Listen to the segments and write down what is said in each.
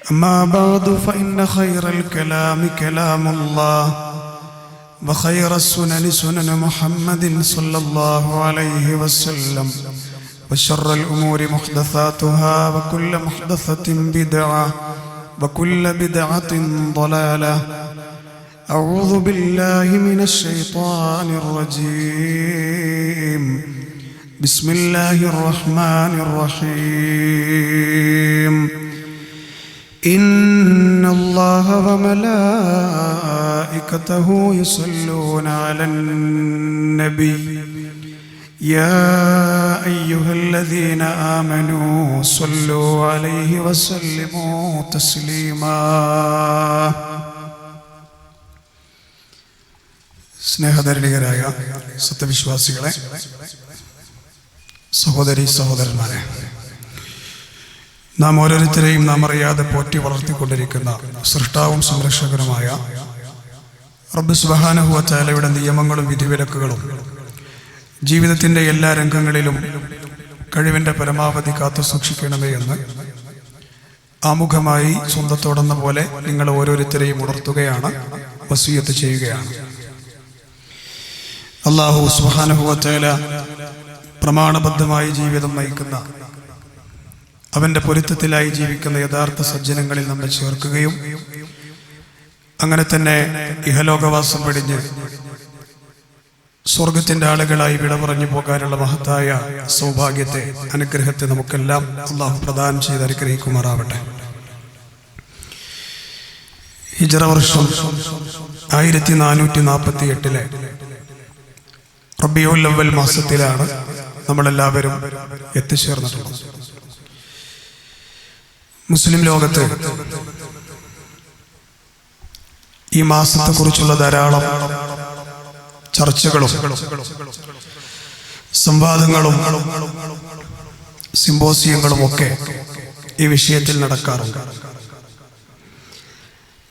أما بعد فإن خير الكلام كلام الله وخير السنن سنن محمد صلى الله عليه وسلم وشر الأمور محدثاتها وكل محدثة بدعة وكل بدعة ضلالة. أعوذ بالله من الشيطان الرجيم. بسم الله الرحمن الرحيم. إن الله وملائكته يصلون على النبي يا أيها الذين آمنوا صلوا عليه وسلموا تسليما. സ്നേഹധരണീയരായ സത്യവിശ്വാസികളെ, സഹോദരി സഹോദരന്മാരെ, നാം ഓരോരുത്തരെയും നാം അറിയാതെ പോറ്റി വളർത്തിക്കൊണ്ടിരിക്കുന്ന സൃഷ്ടാവും സംരക്ഷകനുമായ റബ്ബ് സുബ്ഹാനഹു വ തആലയുടെ നിയമങ്ങളും വിധിവിലക്കുകളും ജീവിതത്തിൻ്റെ എല്ലാ രംഗങ്ങളിലും കഴിവിൻ്റെ പരമാവധി കാത്തു സൂക്ഷിക്കണമേ എന്ന് ആമുഖമായി സ്വന്തത്തോടെന്ന പോലെ നിങ്ങൾ ഓരോരുത്തരെയും ഉണർത്തുകയാണ്, വസിയ്യത്ത് ചെയ്യുകയാണ്. അല്ലാഹു സുബ്ഹാനഹു വ തആല പ്രമാണബദ്ധമായി ജീവിതം നയിക്കുന്ന, അവൻ്റെ പൊരുത്തത്തിലായി ജീവിക്കുന്ന യഥാർത്ഥ സജ്ജനങ്ങളിൽ നമ്മെ ചേർക്കുകയും അങ്ങനെ തന്നെ ഇഹലോകവാസം വെടിഞ്ഞ് സ്വർഗത്തിൻ്റെ ആളുകളായി വിട പറഞ്ഞു പോകാനുള്ള മഹത്തായ സൗഭാഗ്യത്തെ, അനുഗ്രഹത്തെ നമുക്കെല്ലാം അള്ളാഹു പ്രദാനം ചെയ്ത് അനുഗ്രഹിക്കുമാറാവട്ടെ. ഹിജ്റ വർഷം 1448 റബീഉൽ അവ്വൽ മാസത്തിലാണ് നമ്മളെല്ലാവരും എത്തിച്ചേർന്നിട്ടുള്ളത്. മുസ്ലിം ലോകത്ത് ഈ മാസത്തെക്കുറിച്ചുള്ള ധാരാളം ചർച്ചകളും സംവാദങ്ങളും സിംപോസിയങ്ങളും ഒക്കെ ഈ വിഷയത്തിൽ നടക്കാറുണ്ട്.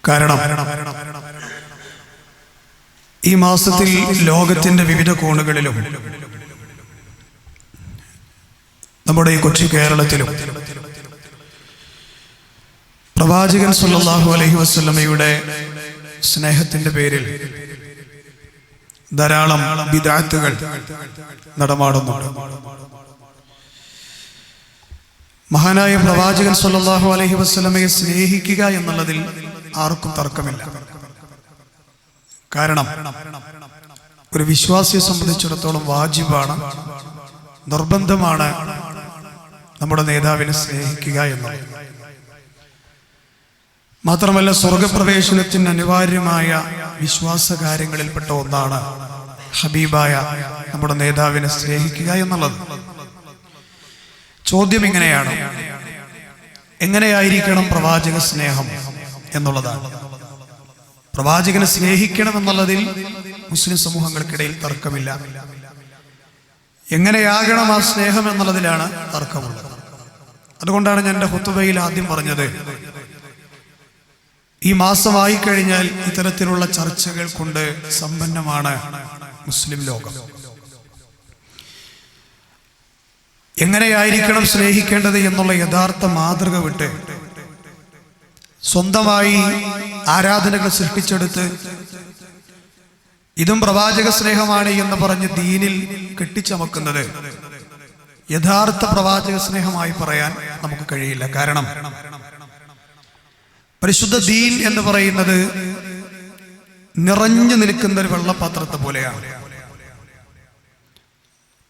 കാരണം ഈ മാസത്തിൽ ലോകത്തിന്റെ വിവിധ കോണുകളിലും നമ്മുടെ ഈ കൊച്ചു കേരളത്തിലും പ്രവാചകൻ സല്ലല്ലാഹു അലൈഹി വസല്ലമയുടെ സ്നേഹത്തിന്റെ പേരിൽ ധാരാളം ബിദ്അത്തുകൾ നടമാടുന്നുണ്ട്. മഹാനായ പ്രവാചകൻ സല്ലല്ലാഹു അലൈഹി വസല്ലമയെ സ്നേഹിക്കുക എന്നുള്ളതിൽ ആർക്കും തർക്കമില്ല. കാരണം ഒരു വിശ്വാസിയെ സംബന്ധിച്ചിടത്തോളം വാജിബാണ്, നിർബന്ധമാണ് നമ്മുടെ നേതാവിനെ സ്നേഹിക്കുക എന്നുള്ളത്. മാത്രമല്ല, സ്വർഗപ്രവേശനത്തിന് അനിവാര്യമായ വിശ്വാസ കാര്യങ്ങളിൽപ്പെട്ട ഒന്നാണ് ഹബീബായ നമ്മുടെ നേതാവിനെ സ്നേഹിക്കുക എന്നുള്ളത്. ചോദ്യം ഇങ്ങനെയാണ്: എങ്ങനെയായിരിക്കണം പ്രവാചക സ്നേഹം എന്നുള്ളതാണ്. പ്രവാചകനെ സ്നേഹിക്കണം എന്നുള്ളതിൽ മുസ്ലിം സമൂഹങ്ങൾക്കിടയിൽ തർക്കമില്ല. എങ്ങനെയാകണം ആ സ്നേഹം എന്നുള്ളതിലാണ് തർക്കമുള്ളത്. അതുകൊണ്ടാണ് ഞാൻ എൻ്റെ ഖുതുബയിൽ ആദ്യം പറഞ്ഞത്, ഈ മാസമായി കഴിഞ്ഞാൽ ഇത്തരത്തിലുള്ള ചർച്ചകൾ കൊണ്ട് സമ്പന്നമാണ് മുസ്ലിം ലോകം. എങ്ങനെയായിരിക്കണം സ്നേഹിക്കേണ്ടത് എന്നുള്ള യഥാർത്ഥ മാതൃക വിട്ട് സ്വന്തമായി ആരാധനകൾ സൃഷ്ടിച്ചെടുത്ത് ഇതും പ്രവാചക സ്നേഹമാണ് എന്ന് പറഞ്ഞ് ദീനിൽ കെട്ടിച്ചമക്കുന്നത് യഥാർത്ഥ പ്രവാചക സ്നേഹമായി പറയാൻ നമുക്ക് കഴിയില്ല. കാരണം പരിശുദ്ധ ദീൻ എന്ന് പറയുന്നത് നിറഞ്ഞു നിൽക്കുന്ന ഒരു വെള്ളപാത്രത്തെ പോലെയാണ്.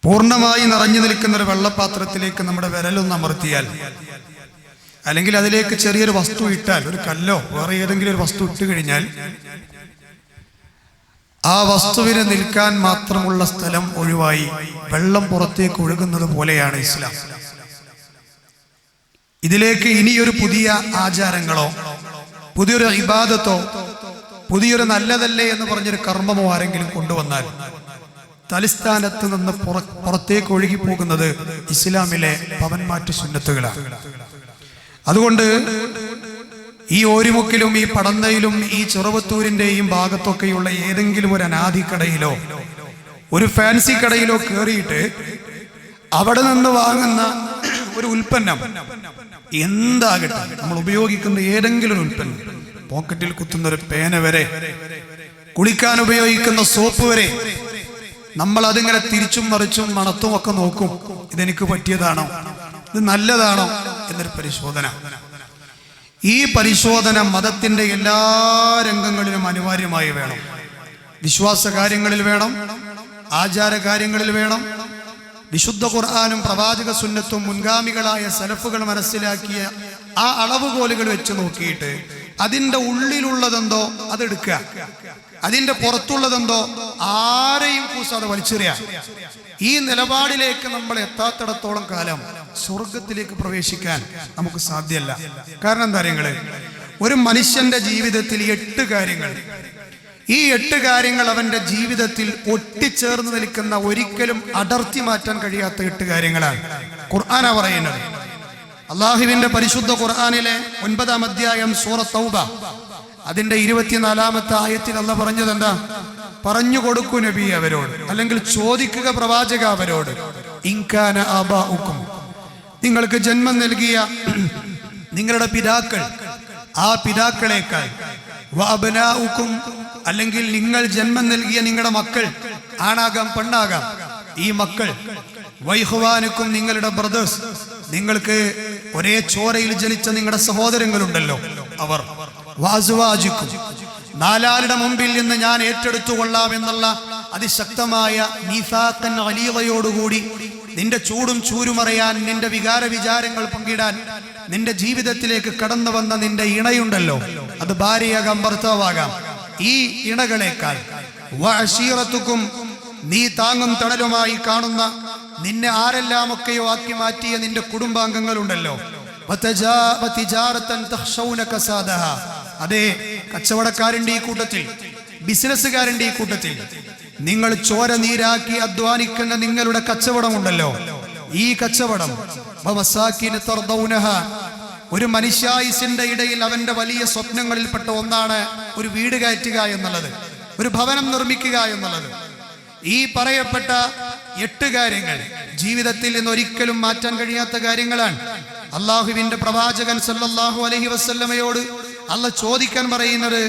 പൂർണ്ണമായി നിറഞ്ഞു നിൽക്കുന്ന ഒരു വെള്ളപാത്രത്തിലേക്ക് നമ്മുടെ വിരലൊന്ന് അമർത്തിയാൽ, അല്ലെങ്കിൽ അതിലേക്ക് ചെറിയൊരു വസ്തു ഇട്ടാൽ, ഒരു കല്ലോ വേറെ ഏതെങ്കിലും ഒരു വസ്തു ഇട്ട് കഴിഞ്ഞാൽ ആ വസ്തുവിന് നിൽക്കാൻ മാത്രമുള്ള സ്ഥലം ഒഴിവായി വെള്ളം പുറത്തേക്ക് ഒഴുകുന്നത് പോലെയാണ് ഇസ്ലാം. ഇതിലേക്ക് ഇനിയൊരു പുതിയ ആചാരങ്ങളോ പുതിയൊരു ഇബാദത്തോ പുതിയൊരു നല്ലതല്ലേ എന്ന് പറഞ്ഞൊരു കർമ്മമോ ആരെങ്കിലും കൊണ്ടുവന്നാൽ തലസ്ഥാനത്ത് നിന്ന് പുറത്തേക്ക് ഒഴുകിപ്പോകുന്നത് ഇസ്ലാമിലെ പവൻമാറ്റ സുന്നത്തുകളാണ്. അതുകൊണ്ട് ഈ ഓരിമുക്കിലും ഈ പടന്നയിലും ഈ ചെറുവത്തൂരിന്റെയും ഭാഗത്തൊക്കെയുള്ള ഏതെങ്കിലും ഒരു അനാദിക്കടയിലോ ഒരു ഫാൻസി കടയിലോ കയറിയിട്ട് അവിടെ നിന്ന് വാങ്ങുന്ന ഒരു ഉൽപ്പന്നം എന്താകട്ടെ, നമ്മൾ ഉപയോഗിക്കുന്ന ഏതെങ്കിലും ഒരു ഉൽപ്പന്നം, പോക്കറ്റിൽ കുത്തുന്ന ഒരു പേന വരെ, കുളിക്കാൻ ഉപയോഗിക്കുന്ന സോപ്പ് വരെ, നമ്മൾ അതിങ്ങനെ തിരിച്ചും മറിച്ചും മണത്തും ഒക്കെ നോക്കും. ഇതെനിക്ക് പറ്റിയതാണോ, ഇത് നല്ലതാണോ എന്നൊരു പരിശോധന. ഈ പരിശോധന മതത്തിന്റെ എല്ലാ രംഗങ്ങളിലും അനിവാര്യമായി വേണം. വിശ്വാസ കാര്യങ്ങളിൽ വേണം, ആചാര കാര്യങ്ങളിൽ വേണം. വിശുദ്ധ ഖുർആനും പ്രവാചക സുന്നത്തും മുൻഗാമികളായ സലഫുകൾ മനസ്സിലാക്കിയ ആ അളവുകോലുകൾ വെച്ച് നോക്കിയിട്ട് അതിൻ്റെ ഉള്ളിലുള്ളതെന്തോ അതെടുക്കുക, അതിൻ്റെ പുറത്തുള്ളതെന്തോ ആരെയും കൂസാതെ വലിച്ചെറിയാം. ഈ നിലപാടിലേക്ക് നമ്മൾ എത്താത്തിടത്തോളം കാലം സ്വർഗത്തിലേക്ക് പ്രവേശിക്കാൻ നമുക്ക് സാധ്യമല്ല. കാരണം എന്താ അറിയങ്ങള്, ഒരു മനുഷ്യന്റെ ജീവിതത്തിൽ 8 കാര്യങ്ങൾ, ഈ 8 കാര്യങ്ങൾ അവന്റെ ജീവിതത്തിൽ ഒട്ടിച്ചേർന്ന് നിൽക്കുന്ന, ഒരിക്കലും അടർത്തി മാറ്റാൻ കഴിയാത്ത 8 കാര്യങ്ങളാണ് ഖുർആനാ പറയുന്നത്. അള്ളാഹുവിന്റെ പരിശുദ്ധ ഖുർആനിലെ 9-ാം അധ്യായം സൂറത്ത് തൗബ അതിന്റെ 24-ാമത്തെ ആയത്തിൽ അള്ളാഹ് പറഞ്ഞത് എന്താ? പറഞ്ഞു കൊടുക്കൂ നബി അവരോട്, അല്ലെങ്കിൽ ചോദിക്കുക പ്രവാചക അവരോട്, ഇൻകാന ആബാഉക്കും, നിങ്ങൾക്ക് ജന്മം നൽകിയ നിങ്ങളുടെ പിതാക്കൾ, ആ പിതാക്കളേക്കാൾ, വഅബ്നാഉക്കും, അല്ലെങ്കിൽ നിങ്ങൾ ജന്മം നൽകിയ നിങ്ങളുടെ മക്കൾ, ആണാകാം പെണ്ണാകാം, ഈ മക്കൾ, വൈഹ്വാനുക്കും, നിങ്ങളുടെ ബ്രദേഴ്സ്, നിങ്ങൾക്ക് ഒരേ ചോരയിൽ ജനിച്ച നിങ്ങളുടെ സഹോദരങ്ങളുണ്ടല്ലോ അവർ, വാസുവാജിക്കും, നാലാളുടെ മുമ്പിൽ നിന്ന് ഞാൻ ഏറ്റെടുത്തു കൊള്ളാം എന്നുള്ള അതിശക്തമായ മീസാഖൻ അലീവയോടുകൂടി നിന്റെ ചൂടും ചൂരുമറിയാൻ, നിന്റെ വികാര വിചാരങ്ങൾ പങ്കിടാൻ നിന്റെ ജീവിതത്തിലേക്ക് കടന്നു വന്ന നിന്റെ ഇണയുണ്ടല്ലോ, അത് ഭാര്യയാകാം ഭർത്താവാകാം, ഈ ഇണകളേക്കാൾ, വഅശീറത്തുക്കും, നീ താങ്ങും തണലുമായി കാണുന്ന, നിന്നെ ആരെല്ലാമൊക്കെയോ ആക്കി മാറ്റിയ നിന്റെ കുടുംബാംഗങ്ങളുണ്ടല്ലോ, അതേ കച്ചവടക്കാരൻ്റെ ഈ കൂട്ടത്തിൽ, ബിസിനസ്സുകാരൻ്റെ ഈ കൂട്ടത്തിൽ, നിങ്ങൾ ചോര നീരാക്കി അധ്വാനിക്കുന്ന നിങ്ങളുടെ കച്ചവടമുണ്ടല്ലോ, ഈ കച്ചവടം, ഒരു മനുഷ്യായുസിന്റെ ഇടയിൽ അവന്റെ വലിയ സ്വപ്നങ്ങളിൽപ്പെട്ട ഒന്നാണ് ഒരു വീട് കയറ്റുക എന്നുള്ളത്, ഒരു ഭവനം നിർമ്മിക്കുക എന്നുള്ളത്. ഈ പറയപ്പെട്ട 8 കാര്യങ്ങൾ ജീവിതത്തിൽ നിന്ന് ഒരിക്കലും മാറ്റാൻ കഴിയാത്ത കാര്യങ്ങളാണ്. അള്ളാഹുവിന്റെ പ്രവാചകൻ സല്ലല്ലാഹു അലൈഹി വസല്ലമയോട് അള്ളാഹ് ചോദിക്കാൻ പറയുന്നത്,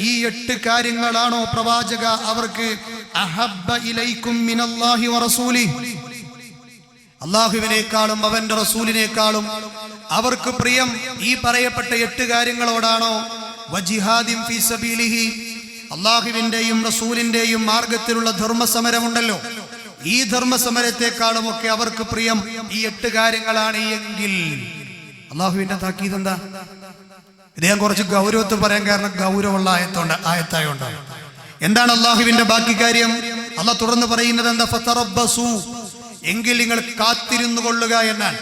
ഈ 8 കാര്യങ്ങളാണോ പ്രവാചക അവർക്ക് അഹബ്ബ ഇലൈക്കും മിനല്ലാഹി വറസൂലിഹി, അള്ളാഹുവിനേക്കാളും അവന്റെ റസൂലിനേക്കാളും അവർക്ക് പ്രിയം ഈ പറയപ്പെട്ട 8 കാര്യങ്ങളോടാണോ? വജിഹാദിൻ ഫീ സബീലിഹി, അള്ളാഹുവിന്റെയും റസൂലിന്റെയും മാർഗത്തിലുള്ള ധർമ്മസമരമുണ്ടല്ലോ, ഈ ധർമ്മസമരത്തെക്കാളും ഒക്കെ അവർക്ക് പ്രിയം ഈ 8 കാര്യങ്ങളാണ് എങ്കിൽ, അള്ളാഹുവിന്റെ താക്കീത് എന്താ? ഇത് ഞാൻ കുറച്ച് ഗൗരവത്തിൽ പറയാൻ കാരണം ഗൗരവമുള്ള ആയത്തായോണ്ടാണ്. എന്താണ് അള്ളാഹുവിന്റെ ബാക്കി കാര്യം? അള്ളാഹ് തുടർന്ന് പറയുന്നത് എന്താ? ഫതറബ്ബസു, എങ്കിൽ നിങ്ങൾ കാത്തിരുന്നു കൊള്ളുക എന്നാണ്.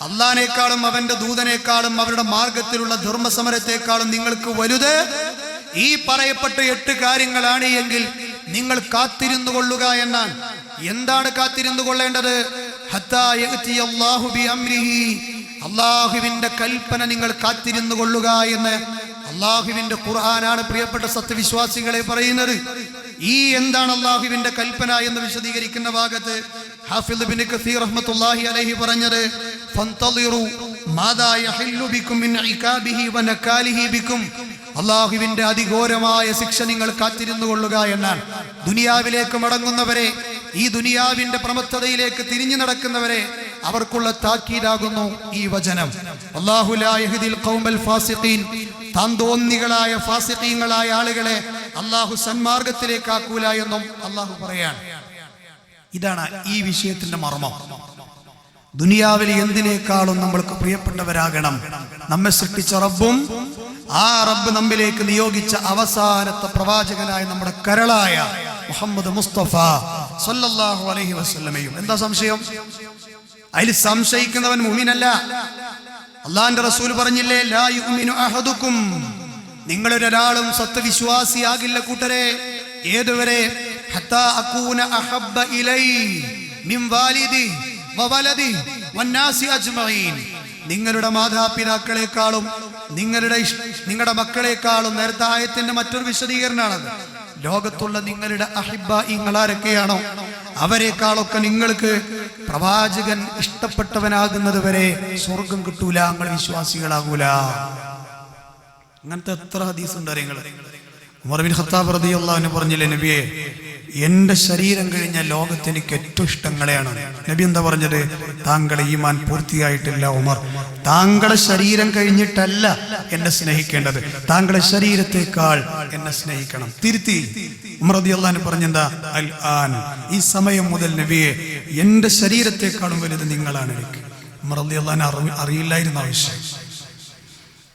അള്ളാഹിനേക്കാളും അവന്റെ ദൂതനേക്കാളും അവരുടെ മാർഗത്തിലുള്ള ധർമ്മസമരത്തെക്കാളും നിങ്ങൾക്ക് വലുത് ഈ പറയപ്പെട്ട 8 കാര്യങ്ങളാണ് എങ്കിൽ നിങ്ങൾ കാത്തിരുന്നു കൊള്ളുക എന്നാണ്. എന്താണ് കാത്തിരുന്നു കൊള്ളേണ്ടത്? ഹത്താ യഅതി അല്ലാഹു ബി അംരിഹി, അള്ളാഹുവിന്റെ കൽപ്പന നിങ്ങൾ കാത്തിരുന്നു കൊള്ളുക എന്ന് അള്ളാഹുവിന്റെ ഖുർആനാണ് പ്രിയപ്പെട്ട സത്യവിശ്വാസികളെ പറയുന്നത്. ഈ എന്താണ് അള്ളാഹുവിന്റെ കൽപ്പന എന്ന് വിശദീകരിക്കുന്ന ഭാഗത്ത് ഹാഫിദ് ഇബ്നു കസീർ റഹ്മത്തുള്ളാഹി അലൈഹി പറഞ്ഞത്, ഫന്തളിറു മാദാ യഹില്ലു ബിക്കും മിൻ ഇകാബിഹി വനകാലിഹി ബിക്കും, അള്ളാഹുവിന്റെ അതിഘോരമായ ശിക്ഷ നിങ്ങൾ കാത്തിരുന്നു കൊള്ളുക എന്നാണ്. ദുനിയാവിലേക്ക് മടങ്ങുന്നവരെ, ഈ ദുനിയാവിന്റെ പ്രമത്തതയിലേക്ക് തിരിഞ്ഞു നടക്കുന്നവരെ അവർക്കുള്ള താക്കീതാകുന്നു ഈ വചനം. അല്ലാഹു ലാ യഹ്ദിൽ ഖൗമൽ ഫാസിഖീൻ, താന്തോന്നികളായ ഫാസിഖീങ്ങളായ ആളുകളെ അള്ളാഹു സന്മാർഗത്തിലേക്ക് ആക്കൂല എന്നും അള്ളാഹു പറയാണ്. ഇതാണ് ഈ വിഷയത്തിന്റെ മർമ്മം. ദുനിയാവിൽ എന്തിനേക്കാളും നമ്മൾക്ക് പ്രിയപ്പെട്ടവരാകണം നമ്മെ സൃഷ്ടിച്ച റബ്ബും ആ റബ്ബ് നമ്മിലേക്ക് നിയോഗിച്ച അവസാനത്തെ പ്രവാചകനായ നമ്മുടെ കരളായ മുഹമ്മദ് മുസ്തഫ സല്ലല്ലാഹു അലൈഹി വസല്ലമയും. എന്താ സംശയം? അതിൽ സംശയിക്കുന്നവൻ മുഅ്മിനല്ല. അള്ളാഹിന്റെ റസൂൽ പറഞ്ഞില്ലേ, ലാ യുഅ്മിനു അഹദുക്കും, നിങ്ങളൊരാളും സത്യവിശ്വാസിയാകില്ല കൂട്ടരെ. ഏതുവരെ? ഹത്താ അകൂന അഹബ്ബ ഇലൈഹി മിൻ വാലിദി വവലദി വന്നാസി അജ്മഈൻ, നിങ്ങളുടെ മാതാപിതാക്കളെക്കാളും നിങ്ങളുടെ മക്കളെക്കാളും, നേരത്തെ ആയത്തിന്റെ മറ്റൊരു വിശദീകരണമാണത്, ലോകത്തുള്ള നിങ്ങളുടെ അഹിബ്ബായിങ്ങൾ ആരൊക്കെയാണോ അവരെക്കാളൊക്കെ നിങ്ങൾക്ക് പ്രവാചകൻ ഇഷ്ടപ്പെട്ടവനാകുന്നത് വരെ സ്വർഗം കിട്ടൂല, നിങ്ങൾ വിശ്വാസികളാകൂല. അങ്ങനത്തെ എത്ര ഹദീസ് ഉണ്ട് അറിയങ്ങൾ. ഉമർ ബിൻ ഖത്താബ് റളിയല്ലാഹു അൻഹു പറഞ്ഞില്ലേ, നബിയെ എന്റെ ശരീരം കഴിഞ്ഞ ലോകത്ത് എനിക്ക് ഏറ്റവും ഇഷ്ടങ്ങളെയാണ്. നബി എന്താ പറഞ്ഞത്? താങ്കളുടെ ഈമാൻ പൂർത്തിയായിട്ടില്ല ഉമർ, താങ്കളുടെ ശരീരം കഴിഞ്ഞിട്ടല്ല എന്നെ സ്നേഹിക്കേണ്ടത്, താങ്കളുടെ ശരീരത്തെക്കാൾ എന്നെ സ്നേഹിക്കണം. തിരുത്തി ഉമർ റളിയല്ലാഹു അൻഹു പറഞ്ഞെന്താ? അൽ ആൻ, ഈ സമയം മുതൽ നബിയെ എന്റെ ശരീരത്തെക്കാളും വലുത് നിങ്ങളാണ് എനിക്ക്. ഉമർ റളിയല്ലാഹു അൻഹു അറിയില്ലായിരുന്ന ആവശ്യം.